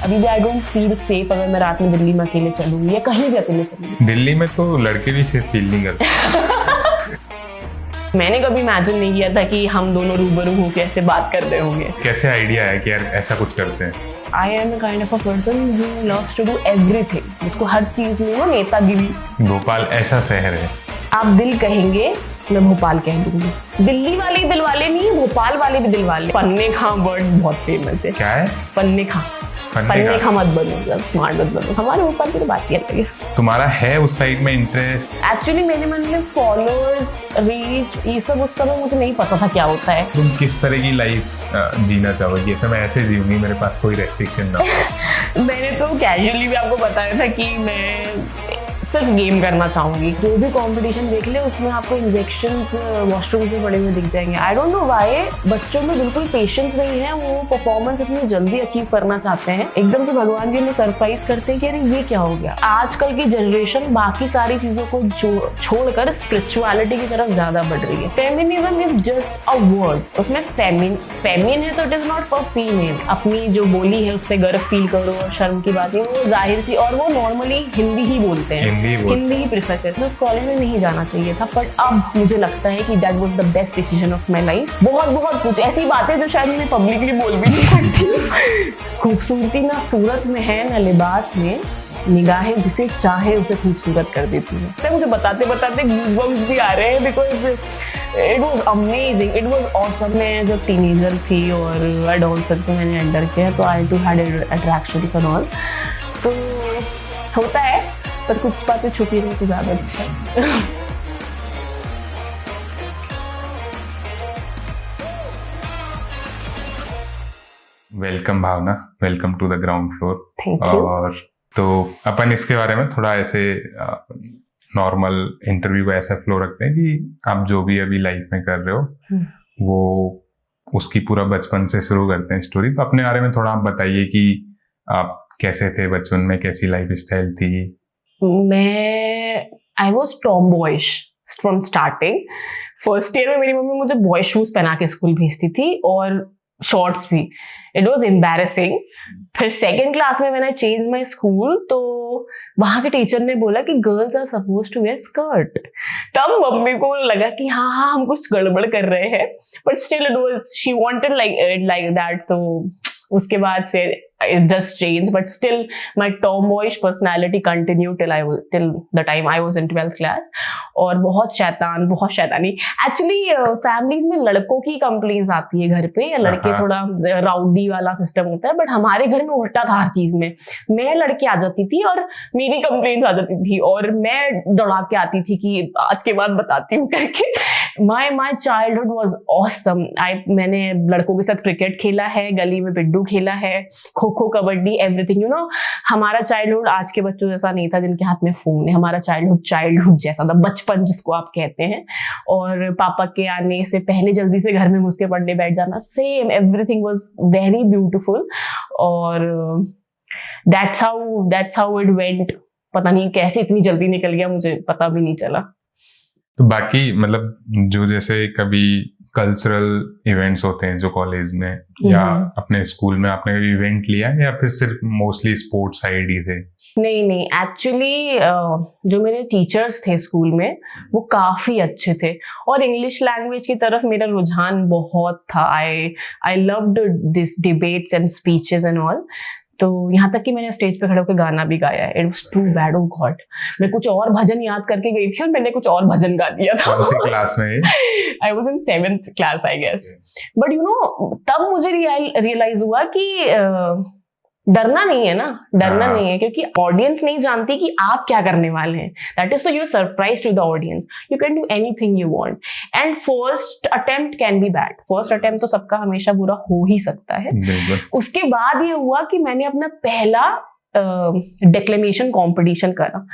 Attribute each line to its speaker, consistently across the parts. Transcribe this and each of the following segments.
Speaker 1: अभी भी I don't feel safe अगर मैं रात में दिल्ली में अकेले चलूंगी या कहीं भी अकेले चलूंगी।
Speaker 2: दिल्ली में तो लड़के भी सेफ फील नहीं करते।
Speaker 1: मैंने कभी इमेजिन नहीं किया था कि हम दोनों रूबरू होकर ऐसे बात कर रहे होंगे।
Speaker 2: कैसे आइडिया है कि यार ऐसा कुछ करते हैं?
Speaker 1: I am a kind of a person who loves to do everything, जिसको हर चीज में वो नेतागिरी।
Speaker 2: भोपाल ऐसा शहर है।
Speaker 1: आप दिल कहेंगे, मैं भोपाल कह दूंगी। दिल्ली वाले दिल वाले नहीं, भोपाल वाले भी दिल वाले। फन्ने खा वर्ड बहुत फेमस है।
Speaker 2: क्या है?
Speaker 1: फन्ने खा। फन्ने खा मत बनो, स्मार्ट मत बनो। हमारे भोपाल की तो बात ही अलग है।
Speaker 2: तुम्हारा है उस साइड में इंटरेस्ट?
Speaker 1: एक्चुअली मेरे मन में फॉलोअर्स, रीच, ये सब उस समय मुझे नहीं पता था क्या होता है।
Speaker 2: तुम किस तरह की लाइफ जीना चाहोगी? अच्छा, मैं ऐसे जीऊंगी, मेरे पास कोई रेस्ट्रिक्शन ना हो।
Speaker 1: मैंने तो कैजुअली भी आपको बताया था कि मैं सिर्फ गेम करना चाहूंगी। जो भी कंपटीशन देख ले उसमें आपको इंजेक्शंस वॉशरूम्स में पड़े हुए दिख जाएंगे। आई डोंट नो व्हाई बच्चों में बिल्कुल पेशेंस नहीं है, वो परफॉर्मेंस इतनी जल्दी अचीव करना चाहते हैं। एकदम से भगवान जी हमें सरप्राइज करते हैं कि अरे ये क्या हो गया। आजकल की जनरेशन बाकी सारी चीजों को छोड़कर स्पिरिचुअलिटी की तरफ ज्यादा बढ़ रही है। Feminism is just a word, उसमें फेमिन है तो it is not for female. अपनी जो बोली है उस पर गर्व फील करो और शर्म की बात है, वो जाहिर सी, और वो नॉर्मली हिंदी ही बोलते हैं, हिंदी ही प्रेफर करते हैं। उस कॉलेज में नहीं जाना चाहिए था, पर अब मुझे लगता है कि that was the best decision of my life. बहुत कुछ ऐसी बातें जो शायद मैं पब्लिकली बोल भी नहीं सकती। खूबसूरती ना सूरत में है ना लिबास में, निगाहें जिसे चाहे उसे खूबसूरत कर देती है। तो मुझे बताते गूज़बम्स भी आ रहे हैं, because it was amazing, it was awesome. मैं जब टीनेजर थी और एडोलसेंस को मैंने एंटर किया तो I too had attractions and all, तो होता है, पर कुछ बातें छुपी रही तो ज्यादा अच्छा है।
Speaker 2: Welcome Bhavna, welcome to the ground floor.
Speaker 1: Thank you.
Speaker 2: और तो अपन इसके बारे में थोड़ा ऐसे नॉर्मल इंटरव्यू का ऐसा फ्लो रखते हैं कि आप जो भी अभी लाइफ में कर रहे हो वो उसकी पूरा बचपन से शुरू करते हैं स्टोरी। तो अपने बारे में थोड़ा आप बताइए कि आप कैसे थे बचपन में, कैसी लाइफ स्टाइल थी?
Speaker 1: I was Tom boyish from starting. First year में मेरी मम्मी मुझे बॉय शूज पहना के स्कूल भेजती थी और शॉर्ट्स भी। It was embarrassing. फिर सेकेंड क्लास में मैंने चेंज माई स्कूल, तो वहां के टीचर ने बोला कि girls are suppose to wear skirt. तब मम्मी को लगा कि हाँ हम कुछ गड़बड़ कर रहे हैं, but still it was, she wanted like that. तो उसके बाद से it just changed, but still my tomboyish personality continued till the time I was in 12th class. और बहुत शैतानी। एक्चुअली फैमिलीज में लड़कों की कंप्लेंट्स आती है घर पे, या लड़के थोड़ा राउडी वाला सिस्टम होता है, बट हमारे घर में उल्टा था हर चीज में। मैं लड़के आ जाती थी और मेरी कंप्लेंट्स आ जाती थी और मैं दौड़ा के आती थी कि आज के बाद बताती हूँ करके। My childhood was awesome. मैंने लड़कों के साथ क्रिकेट खेला है, गली में पिड्डू खेला है, खो कबड्डी, एवरीथिंग। हमारा चाइल्डहुड आज के बच्चों जैसा नहीं था जिनके हाथ में फोन है। हमारा चाइल्डहुड जैसा था, बचपन जिसको आप कहते हैं। और पापा के आने से पहले जल्दी से घर में घुस के पढ़ने बैठ जाना, same, everything was very beautiful. और दैट्स हाउ इट वेंट। पता नहीं कैसे इतनी जल्दी निकल गया, मुझे पता भी नहीं चला।
Speaker 2: तो बाकी मतलब जो जैसे कभी कल्चरल इवेंट्स होते हैं जो कॉलेज में या अपने स्कूल में, आपने कभी इवेंट लिया है या फिर सिर्फ मोस्टली स्पोर्ट्स साइड ही थे? नहीं,
Speaker 1: एक्चुअली जो मेरे टीचर्स थे स्कूल में वो काफी अच्छे थे और इंग्लिश लैंग्वेज की तरफ मेरा रुझान बहुत था। I loved this debates and speeches and all. तो यहाँ तक कि मैंने स्टेज पे खड़े होकर गाना भी गाया है। It was too bad, oh god. मैं कुछ और भजन याद करके गई थी और मैंने कुछ और भजन गा दिया था।
Speaker 2: कौन सी क्लास में?
Speaker 1: I was in 7th class I guess. But तब मुझे रियलाइज हुआ कि डरना नहीं है ना, नहीं है, क्योंकि ऑडियंस नहीं जानती कि आप क्या करने वाले हैं। That is you surprise to the audience. You can do anything you want and first attempt can be bad. First attempt तो सबका हमेशा बुरा हो ही सकता है। उसके बाद ये हुआ कि मैंने अपना पहला डेक्लेमेशन कंपटीशन करा।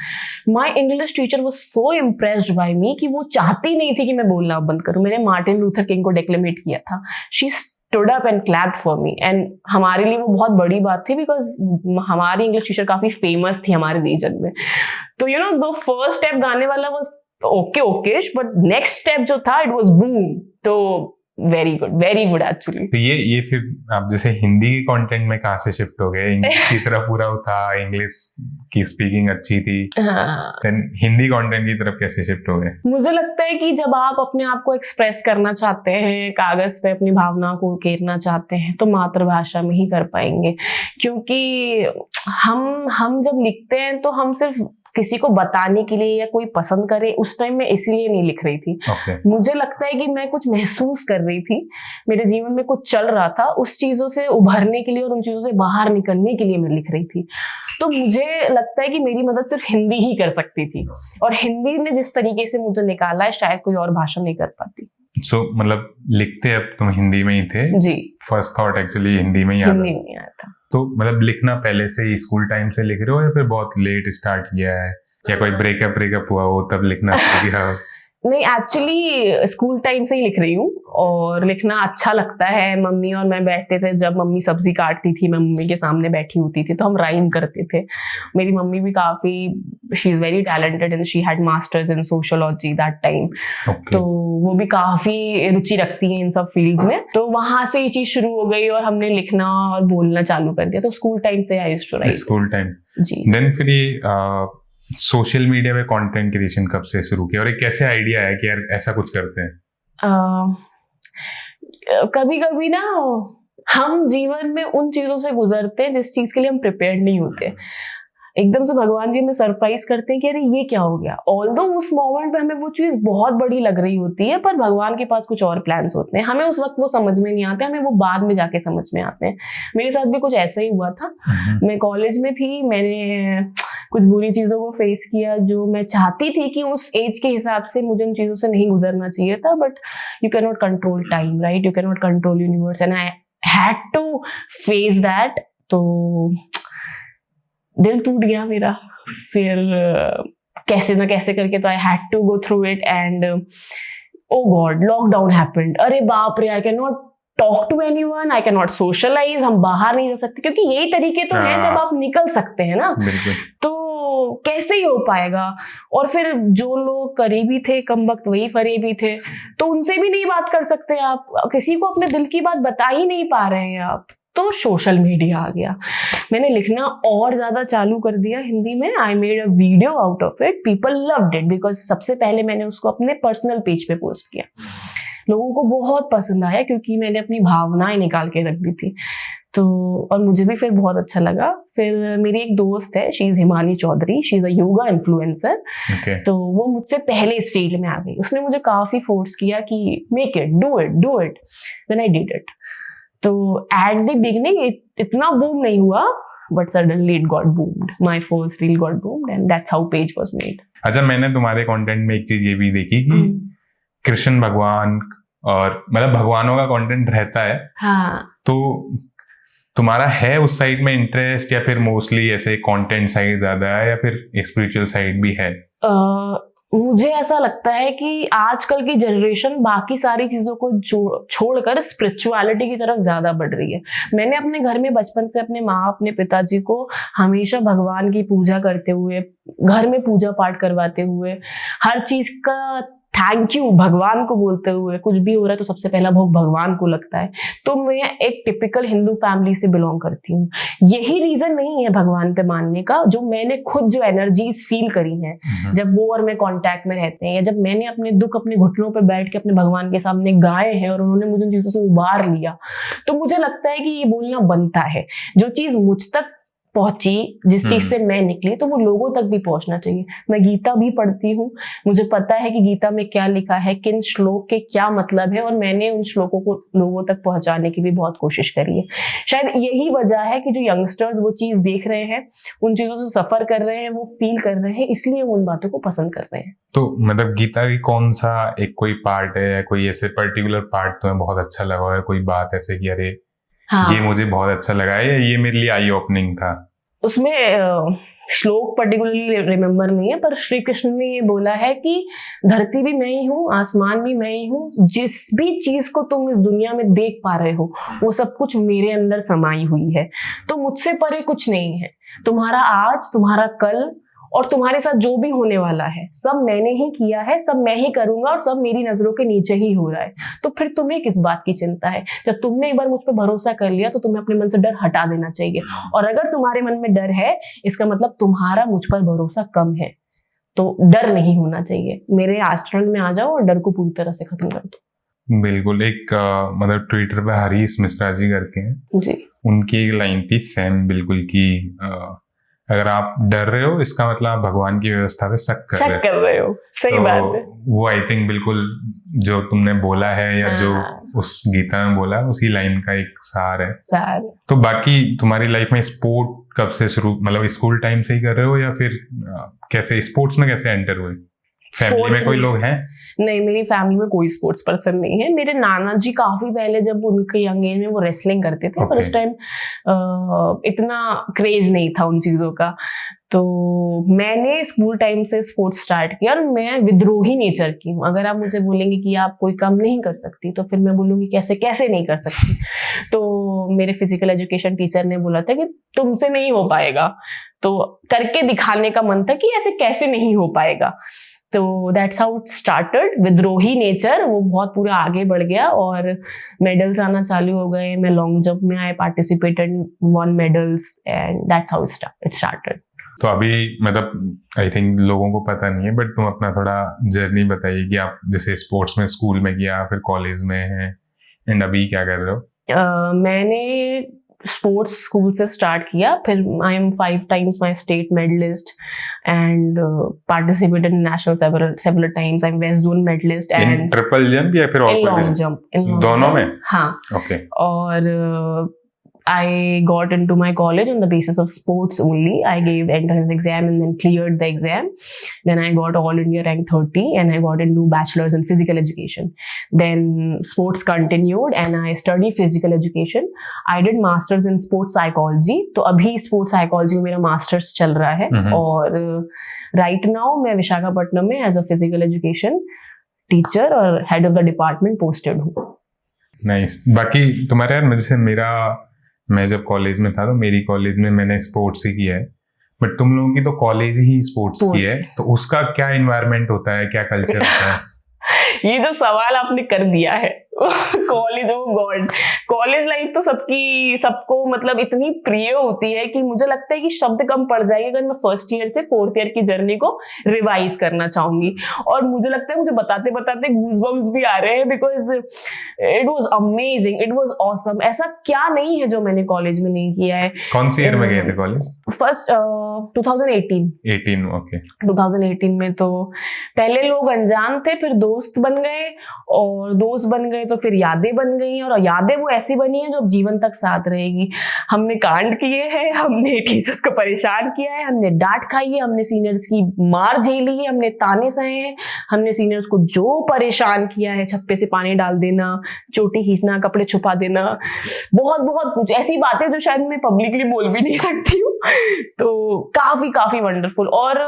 Speaker 1: My English teacher was so impressed by me कि वो चाहती नहीं थी कि मैं बोलना बंद करूं। मैंने मार्टिन लूथर किंग को डेक्लेमेट किया था। She stood up and clapped for me and हमारे लिए वो बहुत बड़ी बात थी बिकॉज हमारी इंग्लिश टीचर काफी फेमस थी हमारे रीजन में। तो द फर्स्ट स्टेप गाने वाला was okay, but next step जो था इट वाज बूम। तो वेरी गुड एक्चुअली।
Speaker 2: तो ये फिर आप जैसे हिंदी कंटेंट में कहाँ से शिफ्ट हो गए? इंग्लिश की तरफ पूरा था, इंग्लिश की स्पीकिंग अच्छी थी, देन हिंदी कंटेंट की तरफ कैसे शिफ्ट हो गए?
Speaker 1: मुझे लगता है कि जब आप अपने आप को एक्सप्रेस करना चाहते हैं, कागज पे अपनी भावना को उकेरना चाहते हैं, तो मातृभाषा में ही कर पाएंगे। क्योंकि हम जब लिखते हैं तो हम सिर्फ किसी को बताने के लिए या कोई पसंद करे, उस टाइम में इसीलिए नहीं लिख रही थी। मुझे लगता है कि मैं कुछ महसूस कर रही थी, मेरे जीवन में कुछ चल रहा था, उस चीजों से उभरने के लिए और उन चीजों से बाहर निकलने के लिए मैं लिख रही थी। तो मुझे लगता है कि मेरी मदद सिर्फ हिंदी ही कर सकती थी, और हिंदी ने जिस तरीके से मुझे निकाला है शायद कोई और भाषा नहीं कर पाती।
Speaker 2: मतलब लिखते अब तुम हिंदी में ही थे?
Speaker 1: जी।
Speaker 2: फर्स्ट थॉट एक्चुअली हिंदी में ही आया था। तो मतलब लिखना पहले से ही स्कूल टाइम से लिख रहे हो या फिर बहुत लेट स्टार्ट किया है, या कोई ब्रेकअप हुआ हो तब लिखना शुरू किया?
Speaker 1: नहीं, एक्चुअली स्कूल टाइम से ही लिख रही हूँ, और लिखना अच्छा लगता है। मम्मी और मैं बैठते थे, जब मम्मी सब्जी काटती थी मैं मम्मी के सामने बैठी होती थी, तो हम राइम करते थे। मेरी मम्मी भी काफी, she is very talented and she had masters in sociology that time. तो वो भी काफी रुचि रखती हैं इन सब फील्ड्स में, तो वहां से ये चीज शुरू हो गई और हमने लिखना और बोलना चालू कर दिया। तो स्कूल टाइम से I used to write. School time
Speaker 2: जी। देन फिर ये सोशल मीडिया में कंटेंट क्रिएशन कब से शुरू किया, और एक कैसे आइडिया है कि यार ऐसा कुछ करते हैं?
Speaker 1: कभी कभी ना हम जीवन में उन चीजों से गुजरते हैं जिस चीज के लिए हम प्रिपेयर्ड नहीं होते। एकदम से भगवान जी हमें सरप्राइज करते हैं कि अरे ये क्या हो गया। ऑल्दो उस मोमेंट पे हमें वो चीज बहुत बड़ी लग रही होती है, पर भगवान के पास कुछ और प्लान्स होते हैं, हमें उस वक्त वो समझ में नहीं आते, हमें वो बाद में जाके समझ में आते हैं। मेरे साथ भी कुछ ऐसा ही हुआ था। मैं कॉलेज में थी, मैंने कुछ बुरी चीजों को फेस किया जो मैं चाहती थी कि उस एज के हिसाब से मुझे उन चीजों से नहीं गुजरना चाहिए था, but you can not control time, right? You can not control universe, and I had to face that. तो दिल टूट गया मेरा, फिर कैसे ना कैसे करके तो I had to go through it, and oh God, lockdown happened. अरे बाप रे, I can not talk to anyone, I can not socialize, हम बाहर नहीं जा सकते, क्योंकि यही तरीके तो हैं जब आप निकल सकते हैं ना, तो कैसे ही हो पाएगा। और फिर जो लोग करीबी थे कम वक्त वही फरेबी थे, तो उनसे भी नहीं बात कर सकते आप, किसी को अपने दिल की बात बता ही नहीं पा रहे हैं आप। तो सोशल मीडिया आ गया, मैंने लिखना और ज्यादा चालू कर दिया हिंदी में। I made a video out of it, people loved it, because सबसे पहले मैंने उसको अपने पर्सनल पेज पे पोस्ट किया। लोगों को बहुत पसंद आया क्योंकि मैंने अपनी भावनाएं निकाल के रख दी थी। तो और मुझे भी फिर बहुत अच्छा लगा। फिर मेरी एक दोस्त है, she is Himani Chaudhary, she is a yoga influencer. तो वो मुझसे पहले इस फील्ड में आ गई, उसने मुझे काफी फोर्स किया कि make it, do it, then I did it. तो एट द बिगिनिंग इतना बूम नहीं हुआ, but suddenly it got boomed. My first reel got boomed, and that's how page was made.
Speaker 2: अच्छा, मैंने तुम्हारे कंटेंट में एक चीज ये भी देखी कि कृष्ण भगवान और मतलब भगवानों का कंटेंट रहता है।
Speaker 1: हाँ।
Speaker 2: तो तुम्हारा है उस साइड में इंटरेस्ट, या फिर मोस्टली ऐसे कंटेंट साइड ज्यादा है, या फिर स्पिरिचुअल साइड भी है?
Speaker 1: मुझे ऐसा लगता है कि आजकल की जनरेशन बाकी सारी चीजों को छोड़कर स्पिरिचुअलिटी की तरफ ज्यादा बढ़ रही है। मैंने अपने घर में बचपन से अपने माँ, अपने पिताजी को हमेशा भगवान की पूजा करते हुए, घर में पूजा पाठ करवाते हुए, हर चीज का थैंक यू भगवान को बोलते हुए, कुछ भी हो रहा है तो सबसे पहला भोग भगवान को लगता है। तो मैं एक टिपिकल हिंदू फैमिली से बिलोंग करती हूँ। यही रीजन नहीं है भगवान पे मानने का, जो मैंने खुद जो एनर्जीज फील करी हैं जब वो और मैं कांटेक्ट में रहते हैं, या जब मैंने अपने दुख अपने घुटनों पे बैठ के अपने भगवान के सामने गाए हैं और उन्होंने मुझे उन चीजों से उबार लिया, तो मुझे लगता है कि ये बोलना बनता है। जो चीज मुझ तक पहुंची, जिस चीज से मैं निकली, तो वो लोगों तक भी पहुंचना चाहिए। मैं गीता भी पढ़ती हूँ, मुझे पता है कि गीता में क्या लिखा है, किन श्लोक के क्या मतलब है, और मैंने उन श्लोकों को लोगों तक पहुंचाने की भी बहुत कोशिश करी है। शायद यही वजह है कि जो यंगस्टर्स वो चीज देख रहे हैं, उन चीजों से सफर कर रहे हैं, वो फील कर रहे हैं, इसलिए वो उन बातों को पसंद कर रहे हैं।
Speaker 2: तो मतलब गीता की कौन सा एक कोई पार्ट है, या कोई ऐसे पर्टिकुलर पार्ट तुम्हें बहुत अच्छा लगा है, कोई बात ऐसे कि अरे ये मुझे बहुत अच्छा लगा है, या ये मेरे लिए आई ओपनिंग था?
Speaker 1: उसमें श्लोक पर्टिकुलरली रिमेम्बर नहीं है, पर श्री कृष्ण ने ये बोला है कि धरती भी मैं ही हूँ, आसमान भी मैं ही हूँ, जिस भी चीज को तुम इस दुनिया में देख पा रहे हो वो सब कुछ मेरे अंदर समाई हुई है। तो मुझसे परे कुछ नहीं है। तुम्हारा आज, तुम्हारा कल और तुम्हारे साथ जो भी होने वाला है सब मैंने ही किया है, सब मैं ही करूंगा और सब मेरी नजरों के नीचे ही हो रहा है, तो फिर तुम्हें किस बात की चिंता है? जब तुमने एक बार मुझ पर भरोसा कर लिया तो तुम्हें अपने मन से डर हटा देना चाहिए। और अगर तुम्हारे मन में डर है, इसका मतलब तुम्हारा मुझ पर भरोसा कम है, तो डर नहीं होना चाहिए। मेरे आचरण में आ जाओ और डर को पूरी तरह से खत्म कर दो।
Speaker 2: बिल्कुल। एक मतलब ट्विटर पे हरीश मिश्रा जी करके हैं
Speaker 1: जी,
Speaker 2: उनकी एक लाइन थी सेम बिल्कुल कि अगर आप डर रहे हो इसका मतलब आप भगवान की व्यवस्था पे शक कर
Speaker 1: रहे हो। सही बात है।
Speaker 2: वो आई थिंक बिल्कुल जो तुमने बोला है या जो उस गीता में बोला उसी लाइन का एक सार है। तो बाकी तुम्हारी लाइफ में स्पोर्ट कब से शुरू, मतलब स्कूल टाइम से ही कर रहे हो या फिर कैसे स्पोर्ट्स में कैसे एंटर हुए? फैमिली में कोई लोग हैं?
Speaker 1: नहीं, मेरी फैमिली में कोई स्पोर्ट्स पर्सन नहीं है। मेरे नाना जी काफी पहले जब उनके यंग एज में वो रेसलिंग करते थे, पर उस टाइम इतना क्रेज नहीं था उन चीजों का। तो मैंने स्कूल टाइम से स्पोर्ट्स स्टार्ट किया और मैं विद्रोही नेचर की हूँ। अगर आप मुझे बोलेंगे कि आप कोई काम नहीं कर सकती, तो फिर मैं बोलूंगी कैसे कैसे नहीं कर सकती। तो मेरे फिजिकल एजुकेशन टीचर ने बोला था कि तुमसे नहीं हो पाएगा, तो करके दिखाने का मन था कि ऐसे कैसे नहीं हो पाएगा। तो दैट्स हाउ इट स्टार्टेड। विद्रोही नेचर वो बहुत पूरा आगे बढ़ गया और मेडल्स आना चालू हो गए। मैं लॉन्ग जंप में I participated, one medals, and that's how it started.
Speaker 2: तो अभी मतलब आई थिंक लोगों को पता नहीं है, बट तुम अपना थोड़ा जर्नी बताइए कि आप जैसे स्पोर्ट्स में स्कूल में किया, फिर कॉलेज में है, एंड अभी क्या कर रहे हो?
Speaker 1: मैंने स्पोर्ट्स स्कूल से स्टार्ट किया, फिर I am 5 times my state medalist and participated in national several times. I am west zone medalist and
Speaker 2: triple jump या फिर
Speaker 1: लॉन्ग जंप,
Speaker 2: दोनों में?
Speaker 1: हाँ।
Speaker 2: ओके।
Speaker 1: और I got into my college on the basis of sports only. I gave entrance exam and then cleared the exam. Then I got all India rank 30 and I got into bachelor's in physical education. Then sports continued and I studied physical education. I did masters in sports psychology. तो अभी sports psychology में मेरा masters चल रहा है। और right now मैं विशाखापट्टनम में as a physical education teacher और head of the department posted हूँ।
Speaker 2: Nice. बाकी तुम्हारे यार मैं जब कॉलेज में था तो मेरी कॉलेज में मैंने स्पोर्ट्स ही किया है, बट तुम लोगों की तो कॉलेज ही स्पोर्ट्स की है, तो उसका क्या एनवायरनमेंट होता है, क्या कल्चर होता है?
Speaker 1: ये जो सवाल आपने कर दिया है कॉलेज, ओ गॉड, कॉलेज लाइफ तो सबको मतलब इतनी प्रिय होती है कि मुझे लगता है कि शब्द कम पड़ जाएंगे अगर मैं फर्स्ट ईयर से 4th ईयर की जर्नी को रिवाइज करना चाहूंगी। और मुझे लगता है मुझे बताते बताते गूज़बम्स भी आ रहे हैं, because it was amazing, it was awesome. ऐसा क्या नहीं है जो मैंने कॉलेज में नहीं किया है।
Speaker 2: कौन सी ईयर में गए थे कॉलेज?
Speaker 1: फर्स्ट 2018।
Speaker 2: ओके।
Speaker 1: 2018 में तो पहले लोग अनजान थे, फिर दोस्त बन गए, और दोस्त बन गए तो फिर यादें बन गई, और यादें वो ऐसी बनी है जो जीवन तक साथ रहेगी। हमने कांड किए हैं, हमने टीचर्स को परेशान किया है, हमने डांट खाई है, हमने सीनियर्स की मार झेली है, हमने ताने सहे हैं, हमने सीनियर्स को जो परेशान किया है, छप्पे से पानी डाल देना, चोटी खींचना, कपड़े छुपा देना, बहुत बहुत कुछ ऐसी बातें जो शायद मैं पब्लिकली बोल भी नहीं सकती हूँ। तो काफी वंडरफुल। और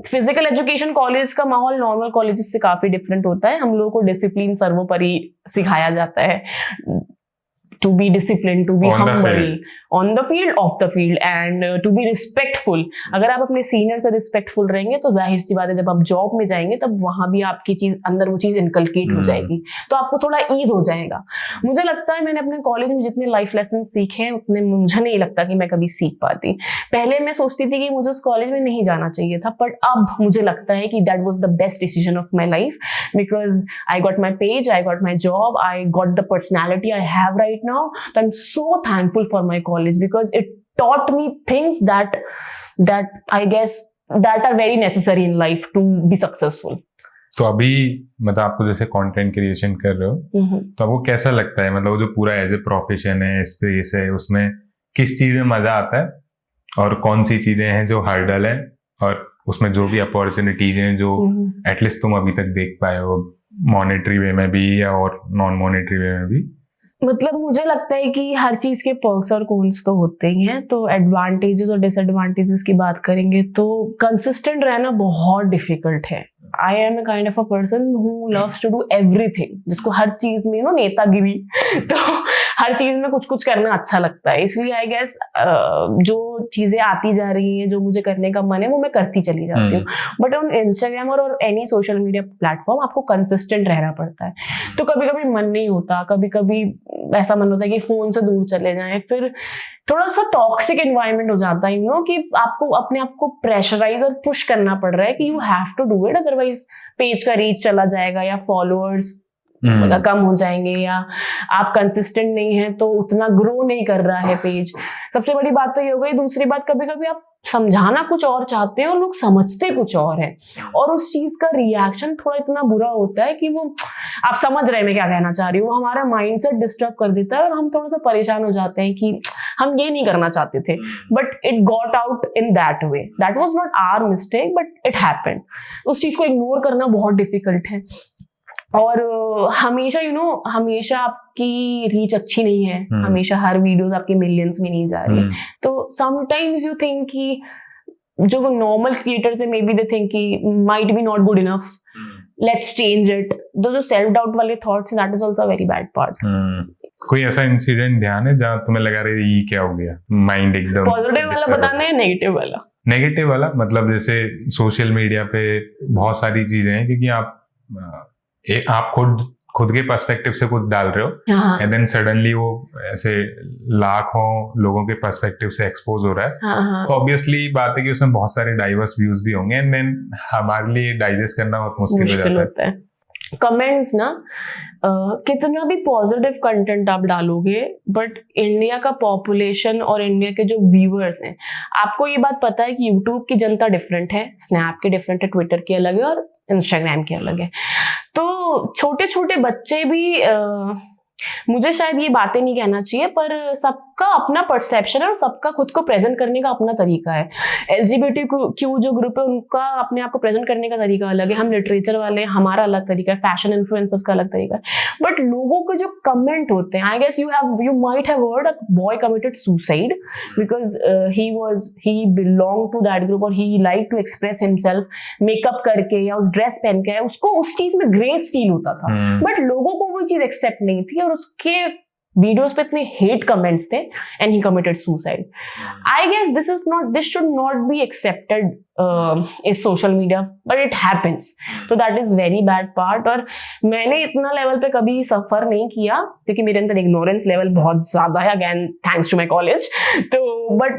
Speaker 1: फिजिकल एजुकेशन कॉलेज का माहौल नॉर्मल कॉलेजेस से काफी डिफरेंट होता है। हम लोगों को डिसिप्लिन सर्वोपरि सिखाया जाता है, to be disciplined, to be humble on the field, off the field, and to be respectful. अगर आप अपने सीनियर से रिस्पेक्टफुल रहेंगे तो जाहिर सी बात है जब आप जॉब में जाएंगे तब वहां भी आपकी चीज अंदर वो चीज इनकलकेट हो जाएगी, तो आपको थोड़ा ईज हो जाएगा। मुझे लगता है मैंने अपने कॉलेज में जितने लाइफ लेसन सीखे हैं उतने मुझे नहीं लगता कि मैं कभी सीख पाती। पहले मैं सोचती थी कि मुझे उस कॉलेज में नहीं जाना चाहिए था, बट अब मुझे लगता है कि that was the best decision of my life, because I got my page, I got my job, I got the personality I have right now. So I'm so thankful for my college because it taught me things that I guess that are very necessary in life to be successful.
Speaker 2: तो अभी मतलब आपको जैसे content creation कर रहे हो तो आपको कैसा लगता है, मतलब वो जो पूरा एज ए प्रोफेशन है, स्पेस है, उसमें किस चीज में मजा आता है और कौन सी चीजें हैं जो हर्डल है, और उसमें जो भी अपॉर्चुनिटीज हैं जो एटलीस्ट तुम अभी तक देख पाए हो, मॉनेटरी वे में भी या और नॉन मॉनेटरी वे में भी?
Speaker 1: मतलब मुझे लगता है कि हर चीज के पर्क्स और कॉन्स तो होते ही हैं। तो एडवांटेजेस और डिसएडवांटेजेस की बात करेंगे तो कंसिस्टेंट रहना बहुत डिफिकल्ट है। I am a kind of a person who loves to do everything, जिसको हर चीज में नेतागिरी तो हर चीज में कुछ कुछ करना अच्छा लगता है, इसलिए आई गेस जो चीजें आती जा रही हैं, जो मुझे करने का मन है वो मैं करती चली जाती हूँ। बट ऑन इंस्टाग्राम और एनी सोशल मीडिया प्लेटफॉर्म आपको कंसिस्टेंट रहना पड़ता है। तो कभी कभी मन नहीं होता, कभी कभी ऐसा मन होता है कि फोन से दूर चले जाएं, फिर थोड़ा सा टॉक्सिक एनवायरनमेंट हो जाता है, यू नो, कि आपको अपने आप को प्रेशराइज और पुश करना पड़ रहा है कि you have to do it, otherwise page का रीच चला जाएगा या फॉलोअर्स कम हो जाएंगे, या आप कंसिस्टेंट नहीं है तो उतना ग्रो नहीं कर रहा है पेज। सबसे बड़ी बात तो ये हो गई। दूसरी बात, कभी कभी आप समझाना कुछ और चाहते हैं और लोग समझते कुछ और है, और उस चीज का रिएक्शन थोड़ा इतना बुरा होता है कि वो, आप समझ रहे हैं मैं क्या कहना चाह रही हूँ, हमारा माइंडसेट डिस्टर्ब कर देता है और हम थोड़ा सा परेशान हो जाते हैं कि हम ये नहीं करना चाहते थे, but it got out in that way. That was not our mistake but it happened. उस चीज को इग्नोर करना बहुत डिफिकल्ट है, और हमेशा हमेशा आपकी रीच अच्छी नहीं है, हमेशा हर वीडियोस आपके मिलियंस में नहीं जा रही है। तो समटाइम्स यू थिंक कि जो नॉर्मल क्रिएटर्स है, मे बी दे थिंक कि might be not good enough, let's change it. जो सेल्फ डाउट वाले thoughts, that is also very bad part.
Speaker 2: कोई ऐसा इंसिडेंट ध्यान है जहाँ तुम्हें लगा रही ये क्या हो गया, माइंड एकदम
Speaker 1: पॉजिटिव वाला बताना है, नेगेटिव वाला?
Speaker 2: नेगेटिव वाला, मतलब जैसे सोशल मीडिया पे बहुत सारी चीजें हैं, क्योंकि आप खुद के पर्सपेक्टिव से कुछ डाल रहे हो, एंड देन सडनली वो ऐसे लाखों लोगों के पर्सपेक्टिव से एक्सपोज हो रहा है, तो ऑब्वियसली बात है कि उसमें बहुत सारे डाइवर्स व्यूज भी होंगे, एंड देन हमारे लिए डाइजेस्ट करना बहुत मुश्किल हो जाता है।
Speaker 1: कमेंट्स ना, कितना भी पॉजिटिव कंटेंट आप डालोगे, बट इंडिया का पॉपुलेशन और इंडिया के जो व्यूअर्स हैं, आपको ये बात पता है कि यूट्यूब की जनता डिफरेंट है, स्नैप की डिफरेंट है, ट्विटर की अलग है और इंस्टाग्राम की अलग है। तो छोटे छोटे बच्चे भी मुझे शायद ये बातें नहीं कहना चाहिए, पर सबका अपना परसेप्शन है और सबका खुद को प्रेजेंट करने का अपना तरीका है। LGBTQ जो ग्रुप है उनका अपने आप को प्रेजेंट करने का तरीका अलग है, हम लिटरेचर वाले हमारा अलग तरीका है, फैशन इन्फ्लुएंसर्स का अलग तरीका है। बट लोगों के जो कमेंट होते हैं, I guess you might have heard a boy committed suicide because he belong to that group और he like to express himself makeup करके या उस ड्रेस पहन के, उसको उस चीज में ग्रेस फील होता था, बट लोगों को वो चीज एक्सेप्ट नहीं थी और उसके वीडियोस पे इतने हेट कमेंट्स थे and he committed suicide. I guess this should not be accepted इस social media, but it happens, तो that is very bad part. और मैंने इतना लेवल पे कभी सफर नहीं किया क्योंकि मेरे अंदर इग्नोरेंस लेवल बहुत ज्यादा है, again thanks to my college. तो बट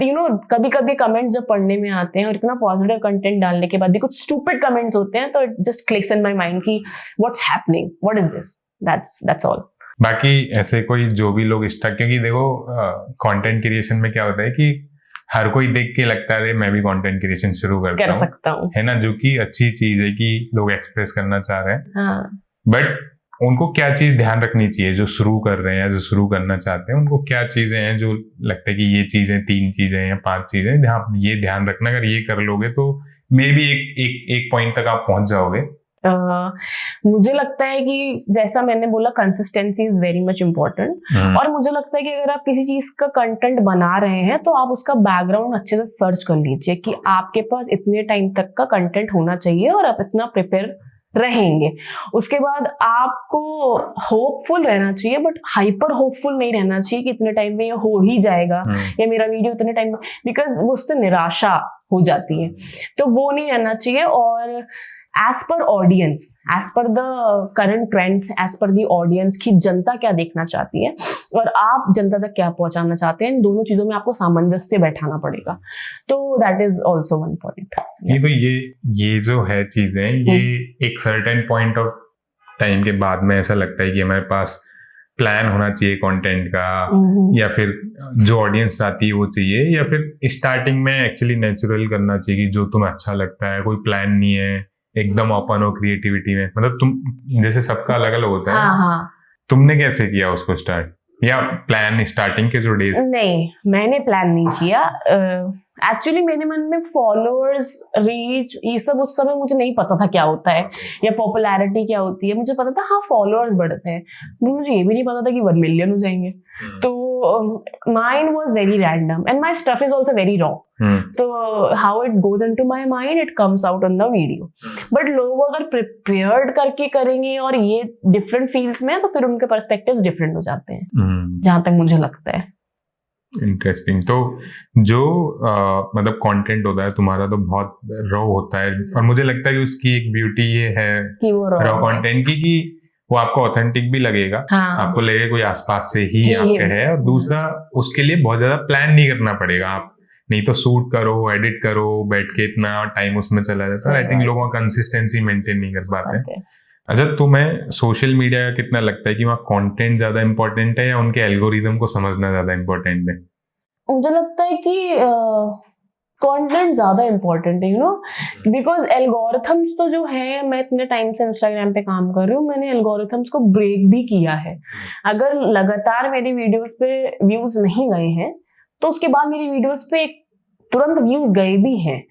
Speaker 1: कभी कभी कमेंट्स जब पढ़ने में आते हैं और इतना पॉजिटिव कंटेंट डालने के बाद भी कुछ स्टूपिड कमेंट्स होते हैं, तो it just clicks in my mind कि what's happening, what is this, that's all.
Speaker 2: बाकी ऐसे कोई जो भी लोग क्योंकि देखो कंटेंट क्रिएशन में क्या होता है कि हर कोई देख के लगता है मैं भी कंटेंट क्रिएशन शुरू कर सकता हूँ, है ना, जो कि अच्छी चीज है कि लोग एक्सप्रेस करना चाह रहे हैं। बट उनको क्या चीज ध्यान रखनी चाहिए जो शुरू कर रहे हैं या जो शुरू करना चाहते हैं, उनको क्या चीजें हैं जो लगता है कि ये चीजें 3 चीजें या 5 चीजें ये ध्यान रखना, अगर ये कर लोगे तो मे बी एक पॉइंट तक आप पहुंच जाओगे।
Speaker 1: मुझे लगता है कि जैसा मैंने बोला, consistency is very much important, और मुझे लगता है कि अगर आप किसी चीज का कंटेंट बना रहे हैं तो आप उसका बैकग्राउंड अच्छे से सर्च कर लीजिए कि आपके पास इतने टाइम तक का कंटेंट होना चाहिए और आप इतना प्रिपेयर रहेंगे। उसके बाद आपको होपफुल रहना चाहिए, बट हाइपर होपफुल नहीं रहना चाहिए कि इतने टाइम में ये हो ही जाएगा या मेरा वीडियो इतने टाइम में, बिकॉज वो उससे निराशा हो जाती है, तो वो नहीं रहना चाहिए। और as per audience, as per the current trends, as per the audience की जनता क्या देखना चाहती है और आप जनता तक क्या पहुंचाना चाहते हैं, इन दोनों चीजों में आपको सामंजस्य बैठाना पड़ेगा। तो that is also one point।
Speaker 2: ये तो ये जो है चीजें, ये एक सर्टेन पॉइंट ऑफ टाइम के बाद में ऐसा लगता है कि हमारे पास प्लान होना चाहिए कंटेंट का, या फिर जो ऑडियंस चाहती है वो चाहिए, या फिर स्टार्टिंग में एक्चुअली नेचुरल करना चाहिए कि जो तुम्हें अच्छा लगता है, कोई प्लान नहीं है, एकदम ओपन हो क्रिएटिविटी में। मतलब तुम जैसे सबका अलग अलग होता है।
Speaker 1: हाँ।
Speaker 2: तुमने कैसे किया उसको स्टार्ट, या प्लान स्टार्टिंग के जो डेज?
Speaker 1: नहीं, मैंने प्लान नहीं किया। एक्चुअली मेरे मन में फॉलोअर्स, रीच, ये सब उस समय मुझे नहीं पता था क्या होता है या पॉपुलैरिटी क्या होती है. मुझे पता था हाँ फॉलोअर्स बढ़ते हैं, मुझे ये भी नहीं पता था कि 1 मिलियन हो जाएंगे. तो mind was very random and my stuff is also very raw. तो how it goes into my mind it comes out on the video. But लोग अगर प्रिपेयर्ड करके करेंगे और ये डिफरेंट फील्ड्स में, तो फिर उनके पर्सपेक्टिव्स डिफरेंट हो जाते हैं, जहां तक मुझे लगता है.
Speaker 2: इंटरेस्टिंग. तो जो मतलब कंटेंट होता है तुम्हारा तो बहुत रॉ होता है, और मुझे लगता है कि उसकी एक ब्यूटी ये है
Speaker 1: कि वो
Speaker 2: रॉ कंटेंट की कि वो आपको ऑथेंटिक भी लगेगा.
Speaker 1: हाँ.
Speaker 2: आपको लगेगा कोई आसपास से ही आपके है, और दूसरा उसके लिए बहुत ज्यादा प्लान नहीं करना पड़ेगा. आप नहीं तो शूट करो, एडिट करो, बैठ के इतना टाइम उसमें चला जाता है. आई थिंक लोगों का कंसिस्टेंसी मेंटेन नहीं कर पाते हैं. अच्छा, तुम्हें सोशल मीडिया का कितना लगता है कि वहाँ कंटेंट ज्यादा इंपॉर्टेंट है या उनके एल्गोरिदम को समझना ज्यादा इंपॉर्टेंट है?
Speaker 1: मुझे लगता है कि कंटेंट ज्यादा इंपॉर्टेंट है, यू नो, बिकॉज एल्गोरिथम्स तो जो है, मैं इतने टाइम से इंस्टाग्राम पे काम कर रही हूँ, मैंने एल्गोरिथम्स को ब्रेक भी किया है. अगर लगातार मेरी वीडियोस पे व्यूज नहीं गए हैं तो उसके बाद मेरी वीडियोस पे तुरंत व्यूज गए भी हैं.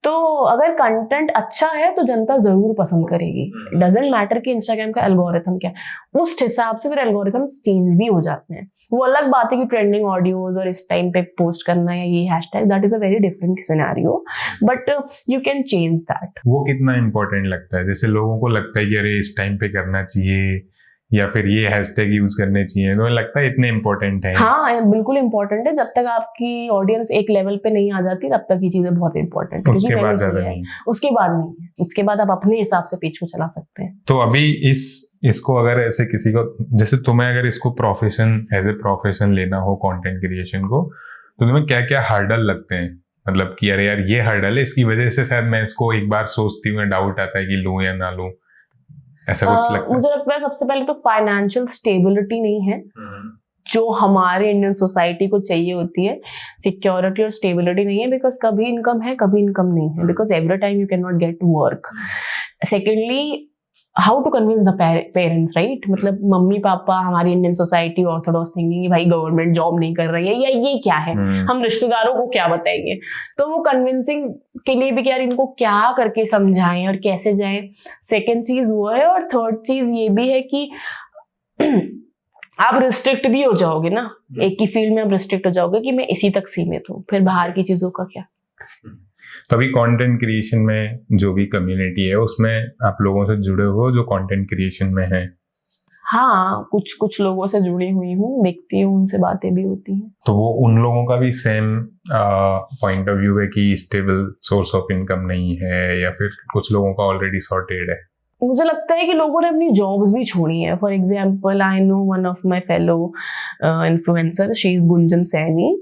Speaker 1: तो अगर कंटेंट अच्छा है तो जनता जरूर पसंद करेगी. डजेंट मैटर कि इंस्टाग्राम का एल्गोरिथम क्या है, उस हिसाब से फिर एल्गोरिथम्स चेंज भी हो जाते हैं. वो अलग बात है कि ट्रेंडिंग ऑडियोज और इस टाइम पे पोस्ट करना या ये hashtag, that is a very different scenario, but you can change that.
Speaker 2: वो कितना इंपॉर्टेंट लगता है? जैसे लोगों को लगता है कि अरे इस टाइम पे करना चाहिए या फिर ये हैशटैग यूज करने चाहिए, तो लगता है इतने इंपॉर्टेंट है?
Speaker 1: हाँ, बिल्कुल इंपॉर्टेंट है. जब तक आपकी ऑडियंस एक लेवल पे नहीं आ जाती तब तक ये चीजें बहुत इंपॉर्टेंट है.
Speaker 2: उसके बाद ज्यादा नहीं.
Speaker 1: उसके बाद नहीं है. उसके बाद आप अपने हिसाब से पेज को चला सकते हैं.
Speaker 2: तो अभी इसको अगर ऐसे किसी को, जैसे तुम्हें अगर इसको प्रोफेशन, एज ए प्रोफेशन लेना हो कंटेंट क्रिएशन को, तो तुम्हें क्या क्या हर्डल लगते हैं? मतलब कि अरे यार ये हर्डल है, इसकी वजह से शायद मैं इसको एक बार सोचती हूँ, डाउट आता है कि लूं या ना लूं, ऐसा कुछ लगता है?
Speaker 1: मुझे लगता है सबसे पहले तो फाइनेंशियल स्टेबिलिटी नहीं है जो हमारे इंडियन सोसाइटी को चाहिए होती है. सिक्योरिटी और स्टेबिलिटी नहीं है, बिकॉज कभी इनकम है कभी इनकम नहीं है, because every time you can not get work. Secondly, how to convince the parents, right? मतलब मम्मी पापा, हमारी इंडियन सोसाइटी ऑर्थोडॉक्स थिंकिंग कि भाई गवर्नमेंट जॉब नहीं कर रही है या ये क्या है, हम रिश्तेदारों को क्या बताएंगे. तो वो कन्विंसिंग के लिए भी कि यार इनको क्या करके समझाएं और कैसे जाएं. सेकेंड चीज वो है. और थर्ड चीज ये भी है कि आप रिस्ट्रिक्ट भी हो जाओगे ना, एक ही फील्ड में आप रिस्ट्रिक्ट हो जाओगे कि मैं इसी तक सीमित हूँ, फिर बाहर की चीजों का क्या.
Speaker 2: तो अभी कंटेंट क्रिएशन में जो भी कम्युनिटी है उसमें आप लोगों से जुड़े हो जो कंटेंट क्रिएशन में है?
Speaker 1: हाँ, कुछ लोगों से जुड़ी हुई हूँ, देखती हूँ, उनसे बातें भी होती हैं.
Speaker 2: तो वो उन लोगों का भी सेम पॉइंट ऑफ व्यू है कि स्टेबल सोर्स ऑफ इनकम नहीं है, या फिर कुछ लोगों का ऑलरेडी सॉर्टेड है?
Speaker 1: मुझे लगता है कि लोगों ने अपनी जॉब्स भी छोड़ी है. For example, I know one of my fellow influencer, she is Gunjan Saini,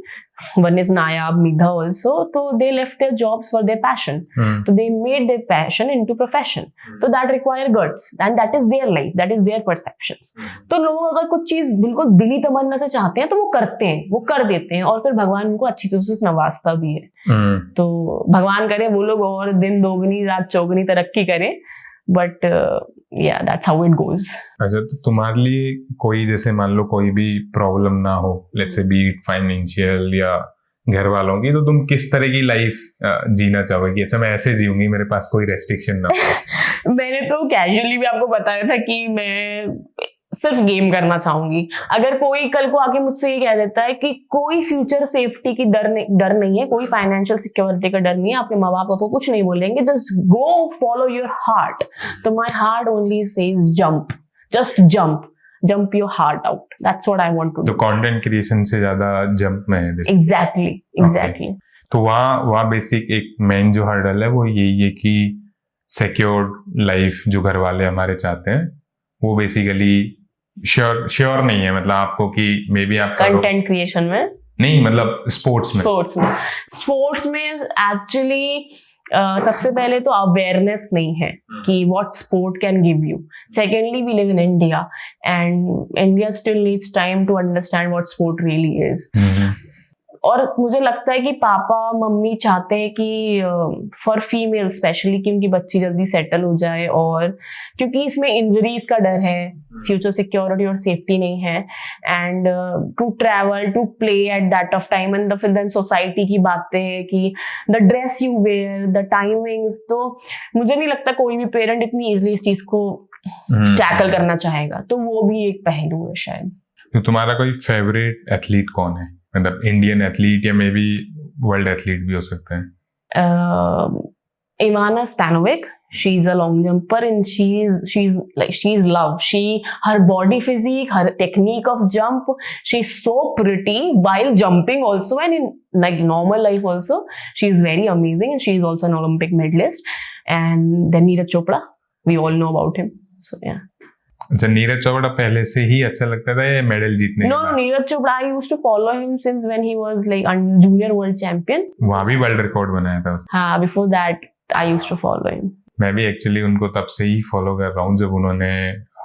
Speaker 1: one is Nayab Nidha also. So they left their jobs for their passion. So they made their passion into profession. So that require guts, and that is their life, that is their perceptions. तो लोग अगर कुछ चीज बिल्कुल दिली तमन्ना से चाहते हैं तो वो करते हैं, वो कर देते हैं, और फिर भगवान उनको अच्छी तरह से नवाजता भी है. तो भगवान करे वो लोग और दिन दोगुनी रात चौगुनी तरक्की करें. बट या दैट्स हाउ इट गोज.
Speaker 2: अच्छा, तो तुम्हारे लिए कोई, जैसे मान लो कोई भी प्रॉब्लम ना हो, let's say B it financial या घर वालों की, तो तुम किस तरह की लाइफ जीना चाहोगे कि अच्छा मैं ऐसे जीऊंगी, मेरे पास कोई रेस्ट्रिक्शन ना हो?
Speaker 1: मैंने तो कैजुअली भी आपको बताया था कि मैं सिर्फ गेम करना चाहूंगी. अगर कोई कल को आके मुझसे ये कह देता है कि कोई फ्यूचर सेफ्टी की डर नहीं है, कोई फाइनेंशियल सिक्योरिटी का डर नहीं है, आपके माँ बाप आपको कुछ नहीं बोलेंगे, just go follow your heart, तो my heart only says jump, just jump your heart out. That's what I want to do.
Speaker 2: तो कंटेंट क्रिएशन से ज्यादा जंप में है.
Speaker 1: एग्जैक्टली.
Speaker 2: तो वहाँ बेसिक एक मेन जो हर्डल है वो यही है कि सिक्योर्ड लाइफ जो घर वाले हमारे चाहते हैं वो बेसिकली श्योर नहीं है. मतलब आपको कि मे बी आप
Speaker 1: कंटेंट क्रिएशन में नहीं,
Speaker 2: मतलब स्पोर्ट्स में
Speaker 1: एक्चुअली सबसे पहले तो अवेयरनेस नहीं है कि what sport can give you. Secondly, we live in India and India still needs time to understand what sport really is. और मुझे लगता है कि पापा मम्मी चाहते हैं कि फॉर फीमेल स्पेशली कि उनकी बच्ची जल्दी सेटल हो जाए, और क्योंकि इसमें इंजरीज का डर है, फ्यूचर सिक्योरिटी और सेफ्टी नहीं है, and to travel to play at that of time, and फिर देन सोसाइटी की बातें कि the dress you wear, the timings, तो मुझे नहीं लगता कोई भी पेरेंट इतनी इजिली इस चीज को टैकल करना चाहेगा, तो वो भी एक पहलू है शायद।
Speaker 2: तो तुम्हारा कोई फेवरेट एथलीट कौन है, मतलब इंडियन एथलीट या मे बी वर्ल्ड एथलीट भी हो सकता है?
Speaker 1: Ivana Stanovic, she's a long jumper and she's love. Her body physique, her technique of jump, she's so pretty while jumping also, and in like normal life also, she's very amazing, and she's also an Olympic medalist. And then Neeraj Chopra, we all know about him. So yeah.
Speaker 2: अच्छा, नीरज चोपड़ा पहले से ही अच्छा लगता था या medal जीतने?
Speaker 1: No, Neeraj Chopra, I used to follow him since when he was like junior world champion.
Speaker 2: वहाँ भी वर्ल्ड रिकॉर्ड बनाया था।
Speaker 1: हाँ, before that I used to follow him.
Speaker 2: मैं भी एक्चुअली उनको तब से ही फॉलो कर रहा हूँ जब उन्होंने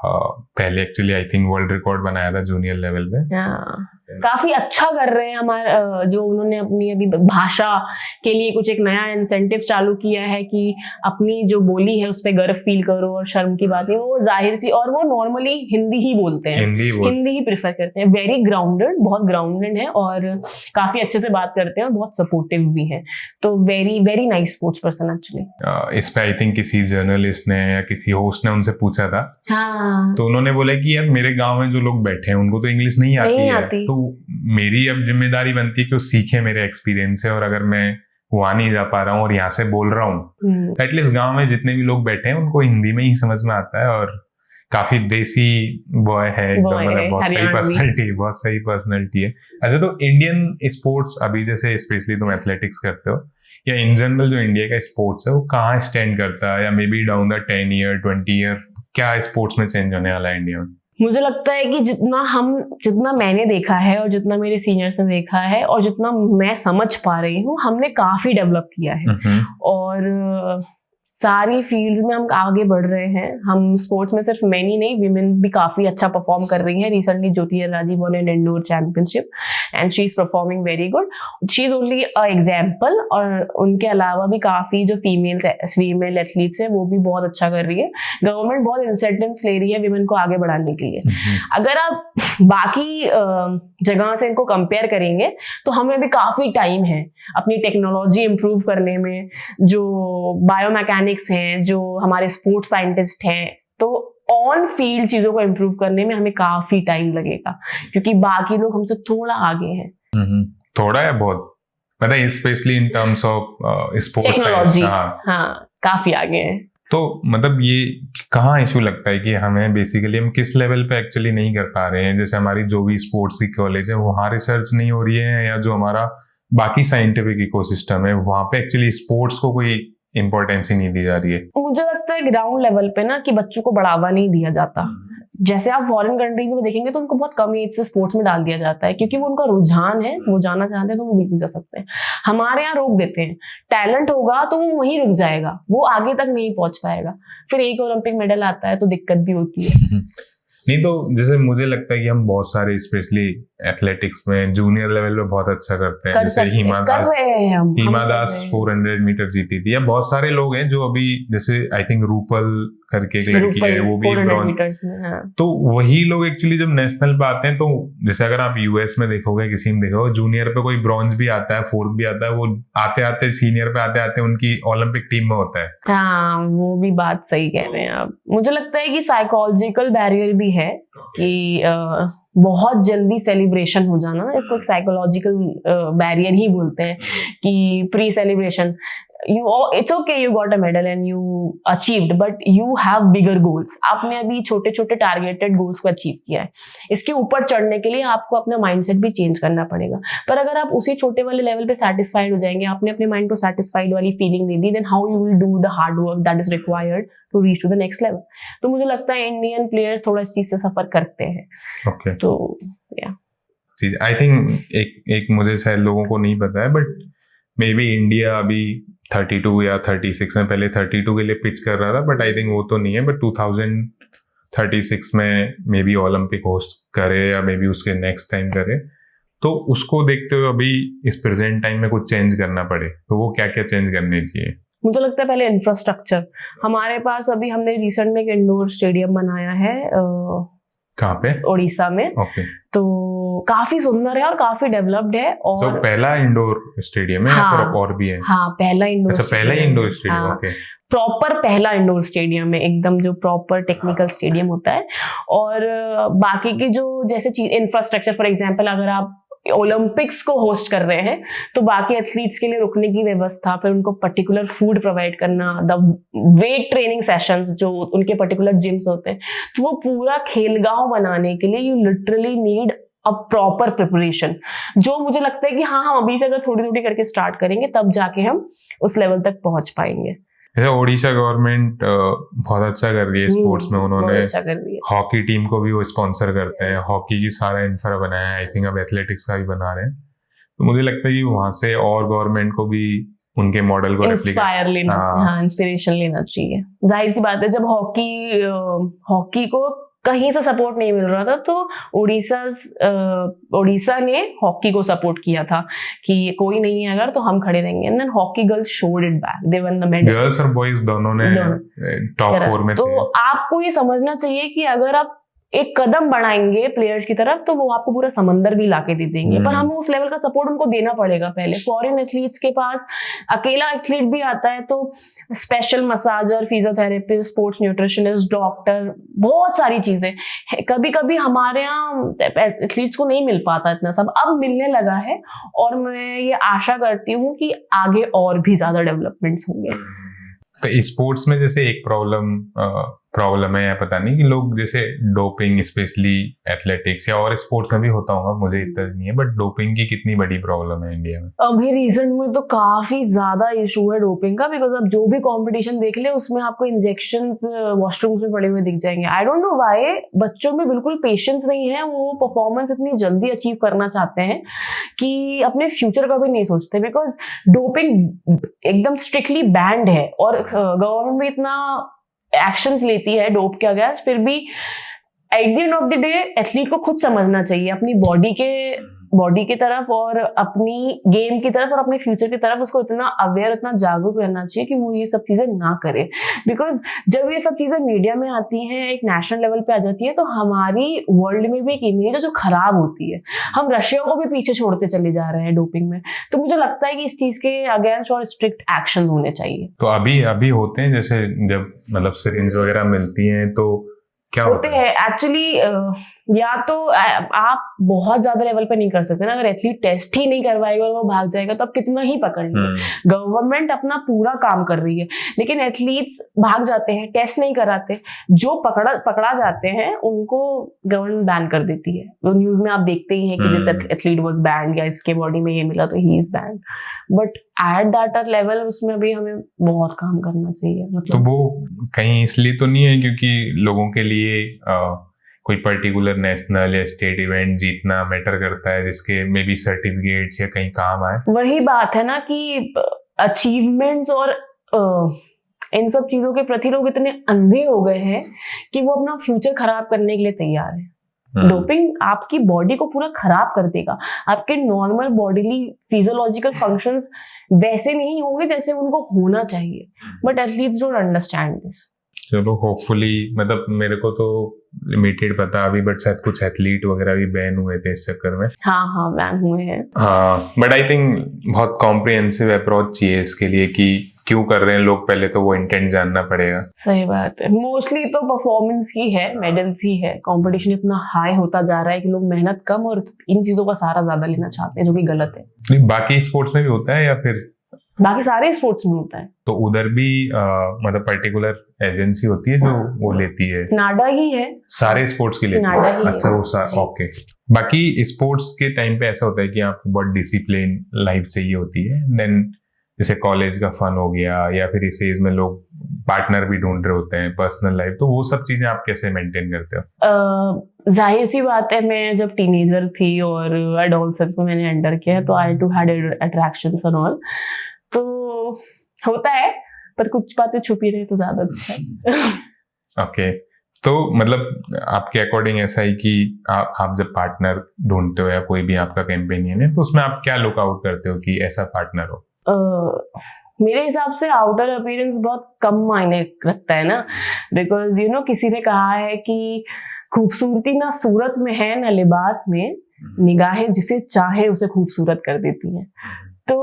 Speaker 2: पहले actually I think world record बनाया था जूनियर लेवल पे। काफी अच्छा कर रहे हैं हमारे, जो उन्होंने अपनी अभी भाषा के लिए कुछ एक नया इंसेंटिव चालू किया है कि अपनी जो बोली है उस पर गर्व फील करो और शर्म की बात नहीं, वो जाहिर सी, और वो नॉर्मली हिंदी ही बोलते हैं, हिंदी ही प्रेफर करते हैं, वेरी ग्राउंडेड, बहुत ग्राउंडेड है और काफी अच्छे से बात करते हैं और बहुत सपोर्टिव भी है, तो very very nice sports person actually. इस पे आई थिंक किसी जर्नलिस्ट ने या किसी होस्ट ने उनसे पूछा था,
Speaker 1: हाँ,
Speaker 2: तो उन्होंने बोला कि यार मेरे गांव में जो लोग बैठे हैं उनको तो इंग्लिश नहीं आती है, तो मेरी अब जिम्मेदारी बनती है कि वो सीखे मेरे एक्सपीरियंस से, और अगर मैं वहां नहीं जा पा रहा हूँ और यहाँ से बोल रहा हूँ, एटलीस्ट गांव में जितने भी लोग बैठे हैं उनको हिंदी में ही समझ में आता है। और काफी देसी बॉय है एकदम, मतलब बहुत सही पर्सनैलिटी है। अच्छा, तो इंडियन स्पोर्ट्स अभी जैसे स्पेशली तुम एथलेटिक्स करते हो या इन जनरल जो इंडिया का स्पोर्ट्स है वो कहाँ स्टैंड करता है, या may be down the 10 year 20 year क्या स्पोर्ट्स में चेंज होने वाला है इंडिया में?
Speaker 1: मुझे लगता है कि जितना मैंने देखा है और जितना मेरे सीनियर्स ने देखा है और जितना मैं समझ पा रही हूँ, हमने काफी डेवलप किया है और सारी फील्ड्स में हम आगे बढ़ रहे हैं। हम स्पोर्ट्स में सिर्फ मेन ही नहीं, विमेन भी काफी अच्छा परफॉर्म कर रही हैं। Recently Jyoti Rajeev won an indoor championship and she is performing very good. She is only a example, और उनके अलावा भी काफी जो फीमेल एथलीट्स है वो भी बहुत अच्छा कर रही है। गवर्नमेंट बहुत इंसेंटिव्स ले रही है विमेन को आगे बढ़ाने के लिए। अगर आप बाकी जगह से इनको कंपेयर करेंगे तो हमें भी काफी टाइम है अपनी टेक्नोलॉजी इंप्रूव करने में, जो बायोमैकेनिक्स हैं, जो हमारे स्पोर्ट्स साइंटिस्ट हैं, तो ऑन फील्ड चीजों को इंप्रूव करने में हमें काफी टाइम लगेगा, क्योंकि बाकी लोग हमसे थोड़ा आगे हैं।
Speaker 2: थोड़ा है बहुत, मतलब specially in terms of sports
Speaker 1: technology, हाँ काफी आगे हैं।
Speaker 2: तो मतलब ये कहाँ इशू लगता है कि हमें बेसिकली हम किस लेवल पे एक्चुअली नहीं कर पा रहे हैं? जैसे हमारी जो भी स्पोर्ट्स की कॉलेज है वहाँ रिसर्च नहीं हो रही है, या जो हमारा बाकी साइंटिफिक इकोसिस्टम है वहाँ पे एक्चुअली स्पोर्ट्स को कोई इंपॉर्टेंस ही नहीं दी जा रही है?
Speaker 1: मुझे लगता है ग्राउंड लेवल पे ना कि बच्चों को बढ़ावा नहीं दिया जाता। जैसे आप फॉरेन कंट्रीज में देखेंगे तो उनको बहुत कम एज से स्पोर्ट्स में डाल दिया जाता है, क्योंकि वो उनका रुझान है, वो जाना चाहते हैं तो वो बिल्कुल जा सकते हैं। हमारे यहाँ रोक देते हैं, टैलेंट होगा तो वो वहीं रुक जाएगा, वो आगे तक नहीं पहुंच पाएगा, फिर एक ओलंपिक मेडल आता है तो दिक्कत भी होती है।
Speaker 2: नहीं तो जैसे मुझे लगता है कि हम बहुत सारे स्पेशली एथलेटिक्स में जूनियर लेवल पे बहुत अच्छा करते हैं, जैसे हिमा दास 400 मीटर जीती थी, या बहुत सारे लोग हैं जो अभी जैसे आई थिंक रूपल करके एक लड़की है वो भी ब्रॉन्ज, तो वही लोग एक्चुअली जब नेशनल पे आते हैं, तो जैसे अगर आप यूएस में देखोगे, किसी में देखोगे, जूनियर पे कोई ब्रॉन्ज भी आता है, फोर्थ भी आता है, वो आते आते सीनियर पे आते आते उनकी ओलंपिक टीम में होता है।
Speaker 1: हाँ, वो भी बात सही कह रहे हैं आप। मुझे लगता है कि साइकोलॉजिकल बैरियर भी है कि बहुत जल्दी सेलिब्रेशन हो जाना, इसको एक साइकोलॉजिकल बैरियर ही बोलते हैं कि pre celebration, it's okay you got a medal and you achieved, but you have bigger goals. आपने अभी छोटे छोटे टारगेटेड गोल्स को अचीव किया है, इसके ऊपर चढ़ने के लिए आपको अपना माइंडसेट भी चेंज करना पड़ेगा। पर अगर आप उसी छोटे वाले लेवल पे सेटिस्फाइड हो जाएंगे, आपने अपने माइंड को सेटिस्फाइड वाली फीलिंग दे दी, then how you will do the hard work that is required to reach to the next level. तो मुझे लगता है इंडियन प्लेयर्स थोड़ा इस चीज से सफर करते हैं।
Speaker 2: Okay.
Speaker 1: तो या
Speaker 2: चीज आई थिंक एक मुझे शायद लोगों को नहीं पता है, बट मे बी इंडिया अभी 32 या 36 में, पहले 32 के लिए पिच कर रहा था, बट आई थिंक वो तो नहीं है, बट 2036 में मे बी ओलंपिक होस्ट करे या मे बी उसके नेक्स्ट टाइम करे, तो उसको देखते हुए अभी इस प्रेजेंट टाइम में कुछ चेंज करना पड़े तो वो क्या क्या चेंज करने चाहिए?
Speaker 1: मुझे लगता है पहले इंफ्रास्ट्रक्चर। हमारे पास अभी हमने रिसेंट में एक इंडोर स्टेडियम बनाया है
Speaker 2: कहाँ पे?
Speaker 1: उड़ीसा में।
Speaker 2: ओके।
Speaker 1: तो काफी सुंदर है और काफी डेवलप्ड है। और
Speaker 2: तो पहला इंडोर स्टेडियम है या
Speaker 1: हाँ,
Speaker 2: फिर और भी है?
Speaker 1: हाँ, पहला इंडोर।
Speaker 2: अच्छा, पहला इंडोर स्टेडियम।
Speaker 1: हाँ,
Speaker 2: ओके।
Speaker 1: प्रॉपर पहला इंडोर स्टेडियम है, एकदम जो प्रॉपर टेक्निकल स्टेडियम होता है। और बाकी की जो जैसे चीज इंफ्रास्ट्रक्चर, फॉर एग्जांपल अगर आप ओलंपिक्स को होस्ट कर रहे हैं तो बाकी एथलीट्स के लिए रुकने की व्यवस्था, फिर उनको पर्टिकुलर फूड प्रोवाइड करना, द वेट ट्रेनिंग सेशंस जो उनके पर्टिकुलर जिम्स होते हैं, तो वो पूरा खेलगांव बनाने के लिए you literally need a proper preparation. जो मुझे लगता है कि हाँ, हम अभी से अगर थोड़ी थोड़ी करके स्टार्ट करेंगे तब जाके हम उस लेवल तक पहुंच पाएंगे।
Speaker 2: जैसे ओडिशा गवर्नमेंट बहुत अच्छा कर रही है स्पोर्ट्स में। उन्होंने
Speaker 1: अच्छा कर रही है।
Speaker 2: हॉकी टीम को भी वो स्पॉन्सर करते हैं, हॉकी की सारा इंफ्रा बनाया है। आई थिंक अब एथलेटिक्स का भी बना रहे हैं। तो मुझे लगता है कि वहां से और गवर्नमेंट को भी उनके मॉडल को
Speaker 1: इंस्पायर लेना चाहिए। हाँ, इंस्पिरेशन लेना चाहिए। जाहिर सी बात है, जब हॉकी को कहीं से सपोर्ट नहीं मिल रहा था तो उड़ीसा ने हॉकी को सपोर्ट किया था कि कोई नहीं है अगर तो हम खड़े रहेंगे। And then hockey girls showed it back, they won the medal.
Speaker 2: Girls और बॉयज दोनों ने टॉप 4 में थे।
Speaker 1: तो आपको ये समझना चाहिए कि अगर आप एक कदम बढ़ाएंगे प्लेयर्स की तरफ तो वो आपको पूरा समंदर भी लाके दे देंगे, पर हमें उस लेवल का सपोर्ट उनको देना पड़ेगा पहले। फॉरेन एथलीट्स के पास अकेला एथलीट भी आता है तो special massager, physiotherapist, sports nutritionist, doctor, बहुत सारी चीजें। कभी कभी हमारे यहाँ एथलीट्स को नहीं मिल पाता इतना सब, अब मिलने लगा है। और मैं ये आशा करती हूँ कि आगे और भी ज्यादा डेवलपमेंट्स होंगे।
Speaker 2: तो स्पोर्ट्स में जैसे एक प्रॉब्लम है या पता नहीं कि लोग जैसे डोपिंग, स्पेशली एथलेटिक्स या और स्पोर्ट्स में भी होता होगा, मुझे इतना नहीं है, बट डोपिंग की कितनी बड़ी प्रॉब्लम है इंडिया में?
Speaker 1: अभी रिसेंट में तो काफी ज्यादा इशू है डोपिंग का, बिकॉज अब जो भी कंपटीशन देख ले उसमें आपको इंजेक्शंस वॉशरूम्स में पड़े हुए दिख जाएंगे। आई डोंट नो व्हाई बच्चों में बिल्कुल पेशेंस नहीं है, वो परफॉर्मेंस इतनी जल्दी अचीव करना चाहते हैं कि अपने फ्यूचर का भी नहीं सोचते। बिकॉज डोपिंग एकदम स्ट्रिक्टली बैंड है और गवर्नमेंट भी इतना एक्शंस लेती है डोप के अगेंस्ट, फिर भी at the end of the day athlete को खुद समझना चाहिए अपनी बॉडी की तरफ और अपनी गेम की तरफ और अपने फ्यूचर की तरफ। उसको इतना अवेयर, इतना जागरूक रहना चाहिए कि वो ये सब चीजें ना करे। बिकॉज जब ये सब चीजें मीडिया में आती हैं, एक नेशनल लेवल पे आ जाती है, तो हमारी वर्ल्ड में भी एक इमेज है जो खराब होती है। हम रशिया को भी पीछे छोड़ते चले जा रहे हैं डोपिंग में। तो मुझे लगता है कि इस चीज के अगेंस्ट और स्ट्रिक्ट एक्शन होने चाहिए।
Speaker 2: तो अभी होते हैं, जैसे जब मतलब सिरिंज वगैरह मिलती हैं तो क्या
Speaker 1: होते हैं एक्चुअली। या तो आप बहुत ज्यादा लेवल पे नहीं कर सकते ना। अगर एथलीट टेस्ट ही नहीं करवाएगा और वो भाग जाएगा तो आप कितना ही पकड़ लेंगे। गवर्नमेंट अपना पूरा काम कर रही है, लेकिन एथलीट्स भाग जाते हैं, टेस्ट नहीं कराते। जो पकड़ा जाते हैं उनको गवर्नमेंट बैन कर देती है। वो न्यूज में आप देखते ही हैं कि दिस एथलीट वाज बैंड या इसके बॉडी में ये मिला तो he is band. But at that level उसमें अभी हमें बहुत काम करना चाहिए। मतलब
Speaker 2: तो वो कहीं इसलिए तो नहीं है क्योंकि लोगों के लिए कोई पर्टिकुलर नेशनल या स्टेट इवेंट जीतना मैटर करता है, जिसके मे बी सर्टिफिकेट्स या कहीं काम आए? वही
Speaker 1: बात है ना कि अचीवमेंट्स और इन सब चीजों के प्रति लोग इतने अंधे हो गए हैं कि वो अपना फ्यूचर खराब करने के लिए तैयार है। डोपिंग आपकी बॉडी को पूरा खराब कर देगा। आपके नॉर्मल बॉडीली फिजियोलॉजिकल फंक्शंस वैसे नहीं होंगे जैसे उनको होना चाहिए। But athletes don't understand this.
Speaker 2: चलो होपफुली, मतलब मेरे को तो लिमिटेड पता अभी, बट शायद कुछ एथलीट वगैरह भी बैन हुए थे इस चक्कर में।
Speaker 1: हाँ बैन हुए हैं।
Speaker 2: हाँ, बट आई थिंक बहुत कॉम्प्रिहेंसिव अप्रोच चाहिए इसके लिए कि क्यों कर रहे हैं लोग, पहले तो वो इंटेंट जानना पड़ेगा।
Speaker 1: सही बात है। मोस्टली तो परफॉर्मेंस ही है, मेडल्स ही है। कंपटीशन इतना हाई होता जा रहा है कि लोग मेहनत कम और इन चीजों का सहारा ज्यादा लेना चाहते हैं, जो कि गलत है।
Speaker 2: बाकी स्पोर्ट्स में भी होता है या फिर?
Speaker 1: बाकी सारे स्पोर्ट्स में होता है।
Speaker 2: तो उधर भी मतलब पर्टिकुलर एजेंसी होती है जो वो लेती है?
Speaker 1: नाडा ही है
Speaker 2: सारे स्पोर्ट्स के लिए। अच्छा, वो ओके। बाकी स्पोर्ट्स के टाइम पे ऐसा होता है कि आपको बहुत डिसिप्लिन लाइफ चाहिए होती है। देन जैसे कॉलेज का फन हो गया या फिर इस एज में लोग पार्टनर भी ढूंढ रहे होते हैं, पर्सनल लाइफ, तो वो सब चीजें आप कैसे मेंटेन करते हो?
Speaker 1: जाहिर सी बात है, मैं जब टीनेजर थी और एडोलसेंस में मैंने एंटर किया तो I too had attractions and all, तो होता है, पर कुछ बातें छुपी रहे तो ज्यादा अच्छा है।
Speaker 2: ओके। तो मतलब आपके अकॉर्डिंग ऐसा है कि आप जब पार्टनर ढूंढते हो या कोई भी आपका कैंपेनियन है, तो उसमें आप क्या लुक आउट करते हो कि ऐसा पार्टनर हो?
Speaker 1: मेरे हिसाब से आउटर अपीयरेंस बहुत कम मायने रखता है ना, बिकॉज किसी ने कहा है कि खूबसूरती ना सूरत में है ना लिबास में, निगाहें जिसे चाहे उसे खूबसूरत कर देती हैं। तो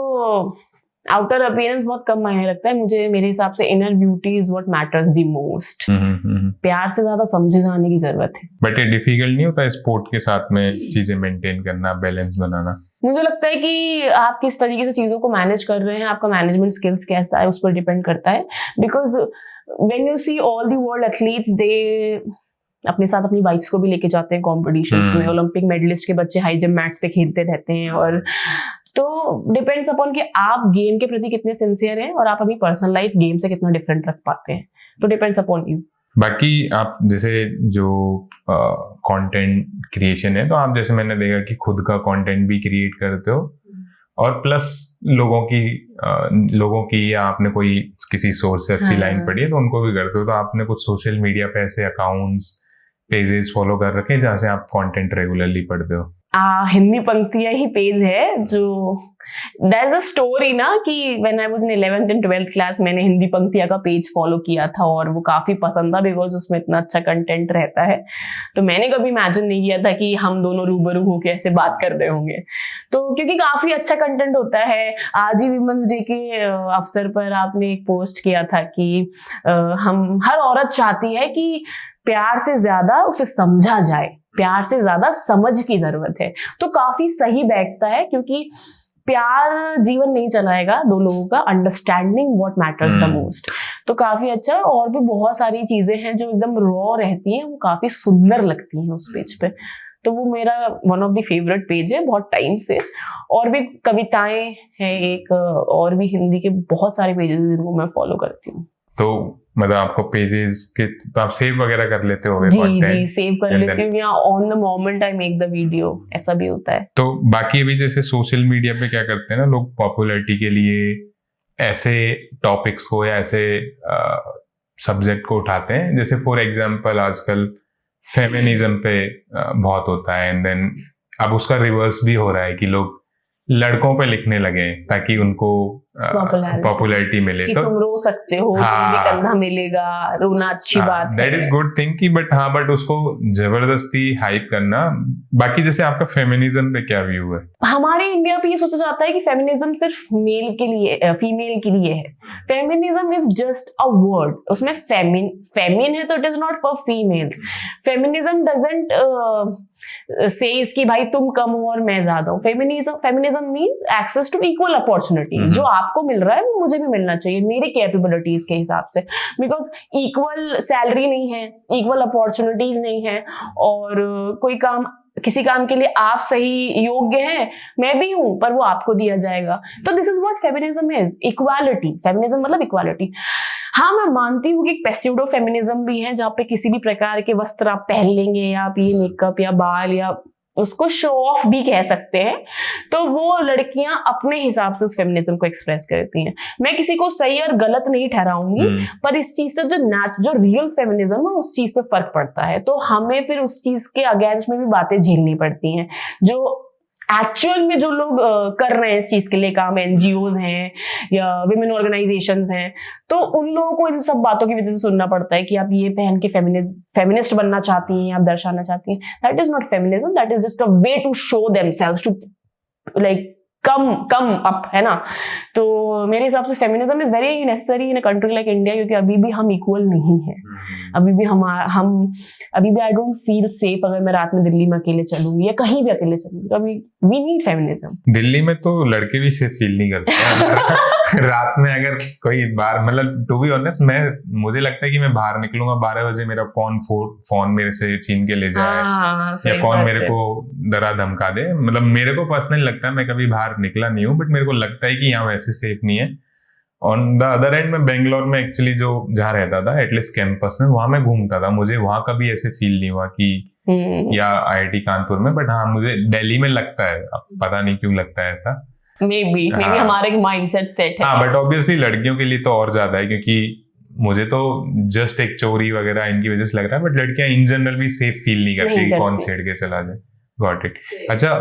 Speaker 1: आउटर अपीयरेंस बहुत कम मायने रखता है मुझे। मेरे हिसाब से inner beauty is what matters the most. प्यार से ज्यादा समझे जाने की जरूरत है।
Speaker 2: बट ये डिफिकल्ट नहीं होता स्पोर्ट के साथ में चीजें मेंटेन करना, बैलेंस बनाना?
Speaker 1: मुझे लगता है कि आप किस तरीके से चीजों को मैनेज कर रहे हैं, आपका मैनेजमेंट स्किल्स कैसा है, उस पर डिपेंड करता है। Because when you see all the world athletes, they अपने साथ अपनी वाइफ्स को भी लेके जाते हैं कॉम्पिटिशन्स में। ओलंपिक मेडलिस्ट के बच्चे हाई जंप मैट्स पे खेलते रहते हैं। और तो डिपेंड्स अपॉन कि आप गेम के प्रति कितने सिंसियर हैं और आप अपनी पर्सनल लाइफ गेम से कितना डिफरेंट रख पाते हैं। तो डिपेंड्स अपॉन यू।
Speaker 2: बाकी आप जैसे जो कंटेंट क्रिएशन है, तो आप जैसे मैंने देखा कि खुद का कंटेंट भी क्रिएट करते हो और प्लस लोगों की या आपने कोई किसी सोर्स से अच्छी लाइन पढ़ी है तो उनको भी करते हो। तो आपने कुछ सोशल मीडिया पे ऐसे अकाउंट्स, पेजेस फॉलो कर रखे हैं जहाँ से आप कंटेंट रेगुलरली पढ़ते हो?
Speaker 1: हिंदी पंक्तियां ही पेज है जो देयर इज अ स्टोरी ना कि when I was in 11th and 12th class मैंने हिंदी पंक्तियां का पेज फॉलो किया था और वो काफी पसंद था बिकॉज उसमें इतना अच्छा कंटेंट रहता है। तो मैंने कभी इमेजिन नहीं किया था कि हम दोनों रूबरू होकर ऐसे बात कर रहे होंगे। तो क्योंकि काफी अच्छा कंटेंट होता है। आज ही विमेंस डे के अवसर पर आपने एक पोस्ट किया था कि हम हर औरत चाहती है कि प्यार से ज्यादा उसे समझा जाए, प्यार से ज्यादा समझ की जरूरत है। तो काफी सही बैठता है क्योंकि प्यार जीवन नहीं चलाएगा दो लोगों का, understanding what matters the most. तो काफी अच्छा। और भी बहुत सारी चीजें हैं जो एकदम रॉ रहती हैं, वो काफी सुंदर लगती हैं उस पेज पे। तो वो मेरा one of the favourite page है बहुत टाइम से। और भी कविताएं हैं एक, और भी हिंदी के बहुत सारे पेजेस जिनको मैं फॉलो करती हूँ।
Speaker 2: तो मतलब आपको पेजेस के तो आप सेव वगैरह कर लेते हो?
Speaker 1: जी सेव कर लेती हूँ, या on the moment I make the video, ऐसा भी होता है।
Speaker 2: तो बाकी अभी जैसे सोशल मीडिया पे क्या करते हैं ना लोग, पॉपुलैरिटी के लिए ऐसे टॉपिक्स को या ऐसे सब्जेक्ट को उठाते हैं। जैसे फॉर एग्जांपल आजकल फेमिनिज्म पे बहुत होता है, एंड देन अब उसका रिवर्स भी हो रहा है कि लोग लड़कों पे लिखने लगे ताकि उनको पॉपुलैरिटी मिले।
Speaker 1: कि
Speaker 2: तो
Speaker 1: तुम रो सकते हो, तुम्हें कंधा मिलेगा, रोना अच्छी बात है।
Speaker 2: दैट इज गुड थिंग की बट उसको जबरदस्ती हाइप करना। बाकी जैसे आपका फेमिनिज्म पे क्या व्यू है? हमारे
Speaker 1: इंडिया पे ये सोचा जाता है कि फेमिनिज्म सिर्फ मेल के लिए, फीमेल के लिए है। Feminism is just a word. उसमें फेमिन है तो it is not for females. Feminism doesn't says कि भाई तुम कम हो और मैं ज्यादा हूं। Feminism means access to equal opportunities. जो आपको मिल रहा है वो मुझे भी मिलना चाहिए मेरी कैपेबिलिटीज के हिसाब से। बिकॉज इक्वल सैलरी नहीं है, इक्वल अपॉर्चुनिटीज नहीं है, और कोई काम, किसी काम के लिए आप सही योग्य हैं, मैं भी हूं, पर वो आपको दिया जाएगा। तो this is what feminism is, equality. Feminism मतलब इक्वालिटी। हाँ, मैं मानती हूँ कि एक पेस्यूडो फेमिनिज्म भी है जहाँ पे किसी भी प्रकार के वस्त्र आप पहन लेंगे, या आप ये मेकअप या बाल या उसको शो ऑफ भी कह सकते हैं, तो वो लड़कियां अपने हिसाब से उस फेमिनिज्म को एक्सप्रेस करती हैं। मैं किसी को सही और गलत नहीं ठहराऊंगी, पर इस चीज से जो रियल फेमिनिज्म है उस चीज पे फर्क पड़ता है। तो हमें फिर उस चीज के अगेंस्ट में भी बातें झेलनी पड़ती हैं। जो एक्चुअल में जो लोग कर रहे हैं इस चीज के लिए काम, एनजीओज हैं या विमेन ऑर्गेनाइजेशंस हैं, तो उन लोगों को इन सब बातों की वजह से सुनना पड़ता है कि आप ये पहन के फेमिनिस्ट बनना चाहती हैं, आप दर्शाना चाहती हैं। That is not feminism, that is just a way to show themselves, to like come up, है ना। तो मेरे हिसाब से feminism is very necessary in a country like India, क्योंकि अभी भी हम इक्वल नहीं है। अभी भी आई डोंट फील सेफ अगर मैं रात में दिल्ली में अकेले चलूंगी या कहीं भी अकेले चलूंगी। तो अभी वी नीड फेमिनिज्म।
Speaker 2: दिल्ली में तो लड़के भी सेफ फील नहीं करते रात में अगर कोई बाहर, मतलब टू बी ऑनेस्ट, मुझे लगता है कि मैं बाहर निकलूंगा 12 बजे, मेरा फोन मेरे से छीन के ले जाए, या कौन मेरे को डरा धमका दे। मतलब मेरे को पर्सनली लगता है, मैं कभी बाहर निकला नहीं हूँ, बट मेरे को लगता है कि यहाँ वैसे सेफ नहीं है। ऑन द अदर एंड में बेंगलोर में एक्चुअली जो जहाँ रहता था, एटलीस्ट कैंपस में, वहां मैं घूमता था, मुझे वहां कभी ऐसे फील नहीं हुआ कि या IIT कानपुर में। बट हाँ, मुझे दिल्ली में लगता है, पता नहीं क्यों लगता है ऐसा।
Speaker 1: मे बी हमारे माइंडसेट सेट है।
Speaker 2: हाँ, बट ऑब्वियसली लड़कियों के लिए तो और ज्यादा है, क्योंकि मुझे तो जस्ट एक चोरी वगैरह इनकी वजह से लग रहा है, बट लड़कियां इन जनरल भी सेफ फील नहीं करती कि कौन छेड़ के चला जाए। Got it. अच्छा,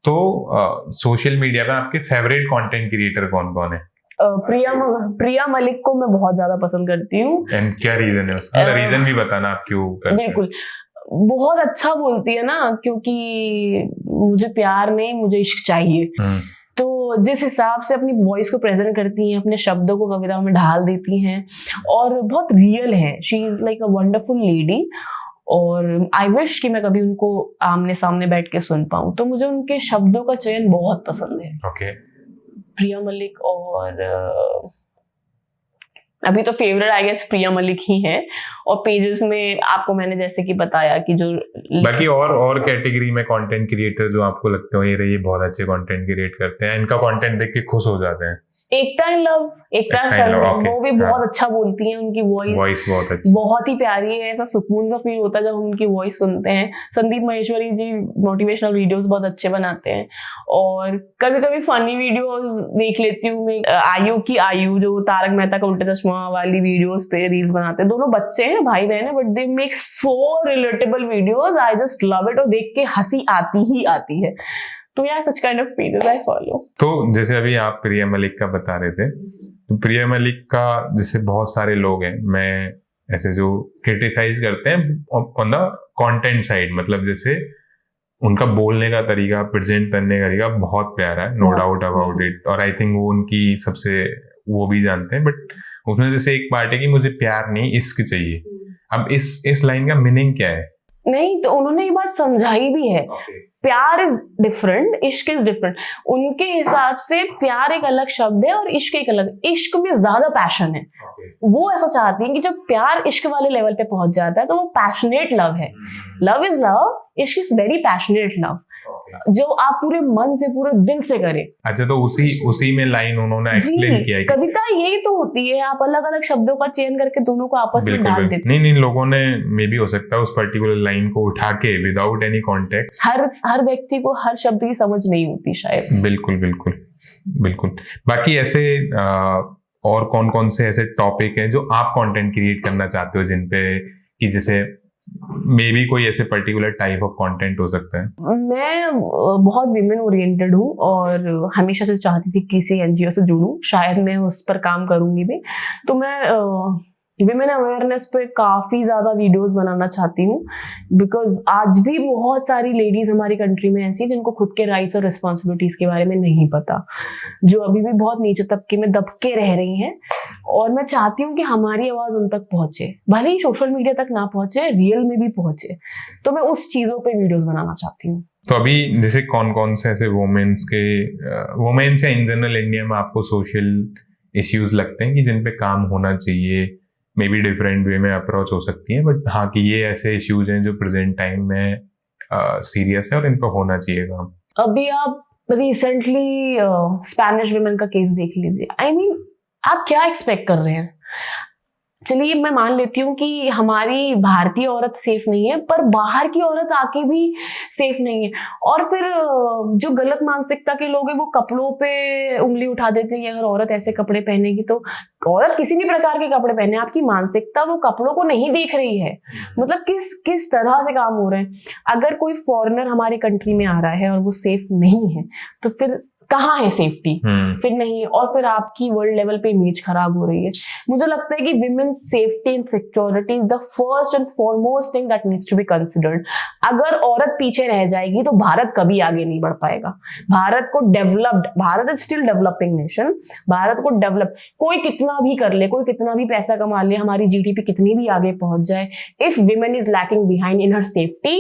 Speaker 2: तो सोशल मीडिया पे आपके फेवरेट कंटेंट क्रिएटर कौन कौन है?
Speaker 1: प्रिया मलिक को मैं बहुत ज्यादा पसंद करती हूँ।
Speaker 2: एंड क्या रीजन है उसका? रीजन भी बताना आप क्यों करते हैं।
Speaker 1: बिल्कुल, बहुत अच्छा बोलती है ना, क्योंकि मुझे प्यार नहीं, मुझे इश्क चाहिए। तो जिस हिसाब से अपनी वॉइस को प्रेजेंट करती हैं, अपने शब्दों को कविताओं में ढाल देती हैं और बहुत रियल है। She is like a wonderful lady और आई विश कि मैं कभी उनको आमने सामने बैठ के सुन पाऊं। तो मुझे उनके शब्दों का चयन बहुत पसंद है।
Speaker 2: ओके।
Speaker 1: प्रिया मलिक और अभी तो फेवरेट आई गेस प्रिया मलिक ही है। और पेजेस में आपको मैंने जैसे कि बताया कि जो
Speaker 2: बाकी और कैटेगरी में कंटेंट क्रिएटर जो आपको लगते हो ये बहुत अच्छे कंटेंट क्रिएट करते हैं, इनका कंटेंट देख के खुश हो जाते हैं।
Speaker 1: एकता इन लव, वो भी बहुत अच्छा बोलती हैं। उनकी वॉइस
Speaker 2: बहुत अच्छी,
Speaker 1: बहुत ही प्यारी है। ऐसा सुकून सा फील होता है जब हम उनकी वॉइस सुनते हैं। संदीप महेश्वरी जी मोटिवेशनल वीडियोस बहुत अच्छे बनाते हैं और कभी कभी फनी वीडियोस देख लेती हूँ मैं। आयु जो तारक मेहता का उल्टा चश्मा वाली वीडियोस पे रील्स बनाते हैं। दोनों बच्चे हैं, भाई बहन है, but they make so relatable videos. I just love it और देख के हंसी आती ही आती है। तो यार such kind of pages I follow.
Speaker 2: तो जैसे अभी आप प्रिया मलिक का बता रहे थे, तो प्रिया मलिक का जैसे बहुत सारे लोग हैं, मैं ऐसे जो क्रिटिसाइज करते हैं ऑन द कंटेंट साइड, मतलब जैसे उनका बोलने का तरीका, प्रेजेंट करने का तरीका बहुत प्यारा है, नो डाउट अबाउट इट। और आई थिंक वो उनकी सबसे वो भी जानते हैं, बट उसमें जैसे एक पार्ट है कि मुझे प्यार नहीं इश्क चाहिए। अब इस लाइन का मीनिंग क्या है?
Speaker 1: नहीं, तो उन्होंने ये बात समझाई भी है। प्यार इज डिफरेंट, इश्क इज डिफरेंट। उनके हिसाब से प्यार एक अलग शब्द है और इश्क एक अलग। इश्क में ज्यादा पैशन है। वो ऐसा चाहती हैं कि जब प्यार इश्क वाले लेवल पे पहुंच जाता है तो वो पैशनेट लव है। लव इज लव, इश्क इज वेरी पैशनेट लव, जो आप पूरे मन से, पूरे दिल से करें।
Speaker 2: अच्छा, तो उसी में लाइन उन्होंने एक्सप्लेन किया है।
Speaker 1: कविता यही तो होती है, आप अलग अलग शब्दों का चयन करके दोनों को आपस में डाल देते।
Speaker 2: नहीं, लोगों ने मे भी हो सकता है उस पर्टिकुलर लाइन को उठा के विदाउट एनी कॉन्टेक्स्ट।
Speaker 1: हर व्यक्ति को हर शब्द की समझ नहीं होती शायद।
Speaker 2: बिल्कुल। बाकी ऐसे और कौन से ऐसे टॉपिक हैं जो आप कंटेंट क्रिएट करना चाहते हो, जिन पे कि जैसे मे बी कोई ऐसे पर्टिकुलर टाइप ऑफ कंटेंट हो सकता है?
Speaker 1: मैं बहुत विमेन ओरिएंटेड हूँ और हमेशा से चाहती थी किसी एनजीओ से जुड़ूं। शायद मैं उस पर काम करूंगी भी। तो मैं विमेन अवेयरनेस पे काफी ज्यादा वीडियोस बनाना चाहती हूँ, बिकॉज आज भी बहुत सारी लेडीज हमारी कंट्री में ऐसी जिनको खुद के राइट्स और रिस्पॉन्सिबिलिटीज के बारे में नहीं पता, जो अभी भी बहुत नीचे तबके में दबके रह रही हैं। और मैं चाहती हूँ कि हमारी आवाज उन तक पहुंचे, भले ही सोशल मीडिया तक ना पहुंचे, रियल में भी पहुंचे। तो मैं उस चीजों पे वीडियोस बनाना चाहती हूँ।
Speaker 2: तो अभी जैसे कौन से ऐसे वुमेन्स या इन जनरल इंडिया में आपको सोशल इश्यूज लगते हैं कि जिन पे काम होना चाहिए, मे बी डिफरेंट वे में अप्रोच हो सकती है, बट हाँ कि ये ऐसे इश्यूज हैं जो प्रेजेंट टाइम में सीरियस है और इन पर होना चाहिए काम?
Speaker 1: अभी आप रिसेंटली स्पेनिश विमेन का केस देख लीजिए। आई मीन आप क्या एक्सपेक्ट कर रहे हैं? चलिए मैं मान लेती हूँ कि हमारी भारतीय औरत सेफ नहीं है, पर बाहर की औरत आके भी सेफ नहीं है। और फिर जो गलत मानसिकता के लोग हैं वो कपड़ों पे उंगली उठा देते हैं कि अगर औरत ऐसे कपड़े पहनेगी तो औरत किसी भी प्रकार के कपड़े पहने, आपकी मानसिकता वो कपड़ों को नहीं देख रही है। मतलब किस तरह से काम हो रहे हैं। अगर कोई फॉरेनर हमारी कंट्री में आ रहा है और वो सेफ नहीं है तो फिर कहाँ है सेफ्टी? फिर नहीं, और फिर आपकी वर्ल्ड लेवल पे इमेज खराब हो रही है। मुझे लगता है कि women safety and security is the first and foremost thing that needs to be considered. अगर औरत पीछे रह जाएगी तो भारत कभी आगे नहीं बढ़ पाएगा। भारत को developed, Bharat is still developing nation, Bharat को डेवलप कोई कितना भी कर ले, कोई कितना भी पैसा कमा ले, हमारी जीडीपी कितनी भी आगे पहुंच जाए, if women is lacking behind in her safety,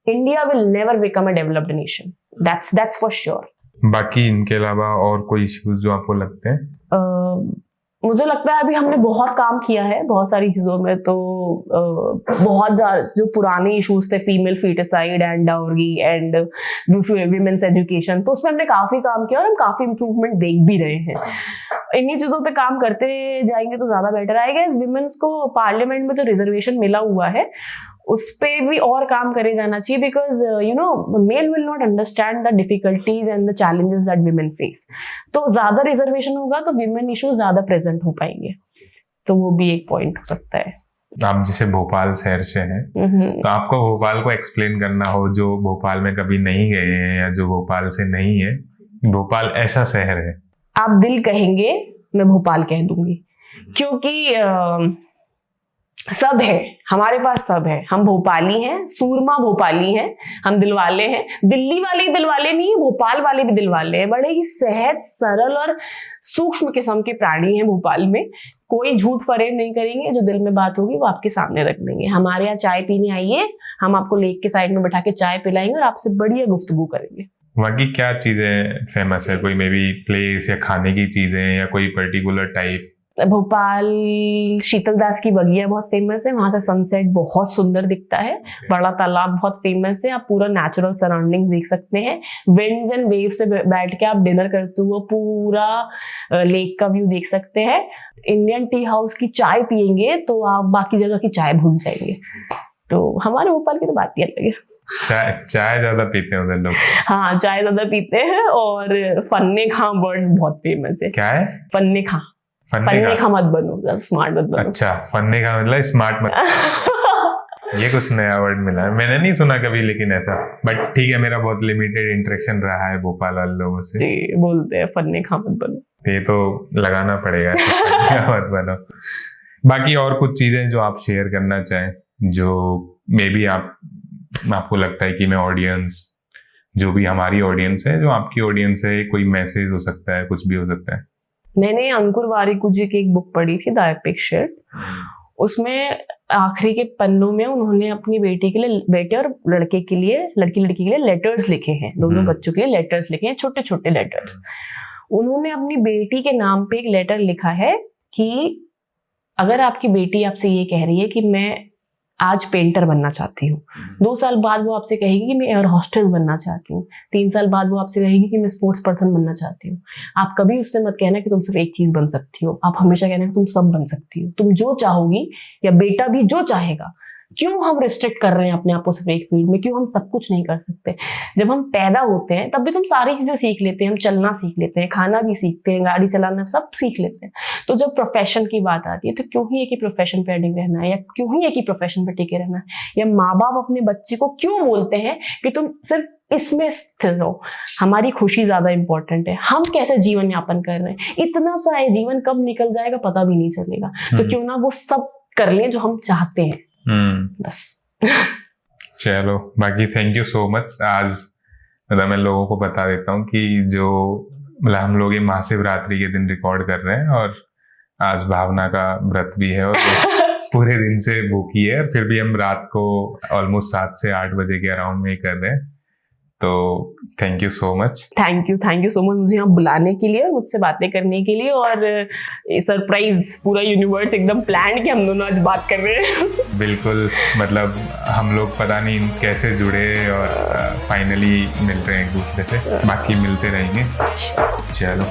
Speaker 1: India will never become a developed nation. That's for sure.
Speaker 2: बाकी इनके अलावा और कोई इश्यूज जो आपको लगते हैं?
Speaker 1: मुझे लगता है अभी हमने बहुत काम किया है बहुत सारी चीजों में। तो बहुत जो पुराने इश्यूज थे, female foeticide and dowry and women's education, तो उसमें हमने काफी काम किया और हम काफी इंप्रूवमेंट देख भी रहे हैं। इन्हीं चीजों पे काम करते जाएंगे तो ज्यादा बेटर आएगा। इस विमेन्स को पार्लियामेंट में जो रिजर्वेशन मिला हुआ है उस पे भी और काम करे जाना चाहिए, because male will not understand the difficulties and the challenges that women face. तो ज्यादा रिजर्वेशन होगा तो विमेन इश्यूज ज्यादा प्रेजेंट हो पाएंगे। तो वो भी एक पॉइंट हो सकता है।
Speaker 2: आप जैसे भोपाल शहर से हैं, तो आपको भोपाल को एक्सप्लेन करना हो, जो भोपाल में कभी नहीं गए हैं या जो भोपाल से नहीं है, भोपाल ऐसा शहर है।
Speaker 1: आप दिल कहेंगे, मैं भोपाल कह दूंगी, क्योंकि सब है हमारे पास, सब है। हम भोपाली हैं, सूरमा भोपाली हैं, हम दिलवाले हैं। दिल्ली वाले ही दिलवाले नहीं है, भोपाल वाले भी दिलवाले हैं। बड़े ही सहज, सरल और सूक्ष्म किस्म के प्राणी हैं भोपाल में। कोई झूठ फरेब नहीं करेंगे, जो दिल में बात होगी वो आपके सामने रख देंगे। हमारे यहाँ चाय पीने आइए, हम आपको लेक के साइड में बैठा के चाय पिलाएंगे और आपसे बढ़िया गुफ्तगू करेंगे।
Speaker 2: बाकी क्या चीजें फेमस है? कोई मे बी प्लेस या खाने की चीजें या कोई पर्टिकुलर टाइप?
Speaker 1: भोपाल शीतल दास की बगिया बहुत फेमस है, वहां से सनसेट बहुत सुंदर दिखता है। बड़ा तालाब बहुत फेमस है, आप पूरा नेचुरल सराउंडिंग्स देख सकते हैं। विंड्स एंड वेव से बैठ के आप डिनर करते हुए पूरा लेक का व्यू देख सकते हैं। इंडियन टी हाउस की चाय पियेंगे तो आप बाकी जगह की चाय भूल जाएंगे। तो हमारे भोपाल की तो बात ही अलग है।
Speaker 2: चाय ज्यादा पीते हैं उधर लोग?
Speaker 1: हाँ, चाय ज्यादा पीते हैं। और फन्ने खा वर्ड बहुत फेमस है।
Speaker 2: क्या है?
Speaker 1: फन्ने खा। फन्ने खा मत बनो, स्मार्ट मत बनो।
Speaker 2: अच्छा, फन्ने का मतलब स्मार्ट मत। ये कुछ नया वर्ड मिला है, मैंने नहीं सुना कभी लेकिन ऐसा। बट ठीक है, मेरा बहुत लिमिटेड इंटरेक्शन रहा है भोपाल वाले लोगों से।
Speaker 1: जी, बोलते हैं फन्ने खा मत बनो।
Speaker 2: ये तो लगाना पड़ेगा मत बनो। बाकी और कुछ चीजें जो आप शेयर करना चाहें, जो मे बी आपको लगता है कि मैं ऑडियंस, जो भी हमारी ऑडियंस है, जो आपकी ऑडियंस है, कोई मैसेज हो सकता है, कुछ भी हो सकता है।
Speaker 1: मैंने अंकुर वारिकू जी की एक बुक पढ़ी थी, द एपिक शिफ्ट। उसमें आखिरी के पन्नों में उन्होंने अपनी बेटी के लिए, बेटे और लड़के के लिए, लड़की के लिए लेटर्स लिखे हैं। दोनों बच्चों के लिए लेटर्स लिखे हैं, छोटे छोटे लेटर्स। उन्होंने अपनी बेटी के नाम पे एक लेटर लिखा है कि अगर आपकी बेटी आपसे ये कह रही है कि मैं आज पेंटर बनना चाहती हूँ, 2 साल बाद वो आपसे कहेगी कि मैं एयर होस्टेस बनना चाहती हूँ, 3 साल बाद वो आपसे कहेगी कि मैं स्पोर्ट्स पर्सन बनना चाहती हूँ, आप कभी उससे मत कहना कि तुम सिर्फ एक चीज बन सकती हो। आप हमेशा कहना कि तुम सब बन सकती हो, तुम जो चाहोगी, या बेटा भी जो चाहेगा। क्यों हम रिस्ट्रिक्ट कर रहे हैं अपने आप को सिर्फ एक फील्ड में? क्यों हम सब कुछ नहीं कर सकते? जब हम पैदा होते हैं तब भी हम सारी चीजें सीख लेते हैं। हम चलना सीख लेते हैं, खाना भी सीखते हैं, गाड़ी चलाना सब सीख लेते हैं। तो जब प्रोफेशन की बात आती है तो क्यों ही एक ही प्रोफेशन पे अडिग रहना है, या क्यों ही एक ही प्रोफेशन पे टिके रहना है? या माँ बाप अपने बच्चे को क्यों बोलते हैं कि तुम सिर्फ इसमें स्थिर हो? हमारी खुशी ज्यादा इंपॉर्टेंट है। हम कैसे जीवन यापन कर रहे हैं, इतना सा है, जीवन कब निकल जाएगा पता भी नहीं चलेगा। तो क्यों ना वो सब कर लें जो हम चाहते हैं। बस।
Speaker 2: चलो, बाकी थैंक यू सो मच। आज मतलब मैं लोगों को बता देता हूँ कि जो मतलब हम लोग ये महाशिवरात्रि के दिन रिकॉर्ड कर रहे हैं, और आज भावना का व्रत भी है और पूरे दिन से भूखी है। फिर भी हम रात को ऑलमोस्ट 7 से 8 बजे के अराउंड में कर रहे हैं। तो thank you so much.
Speaker 1: Thank you so much मुझे यहाँ बुलाने के लिए और मुझसे बातें करने के लिए। और सरप्राइज, पूरा यूनिवर्स एकदम प्लान कि हम दोनों आज बात कर रहे हैं।
Speaker 2: बिल्कुल, मतलब हम लोग पता नहीं कैसे जुड़े और फाइनली मिल रहे हैं एक दूसरे से। बाकी मिलते रहेंगे। चलो।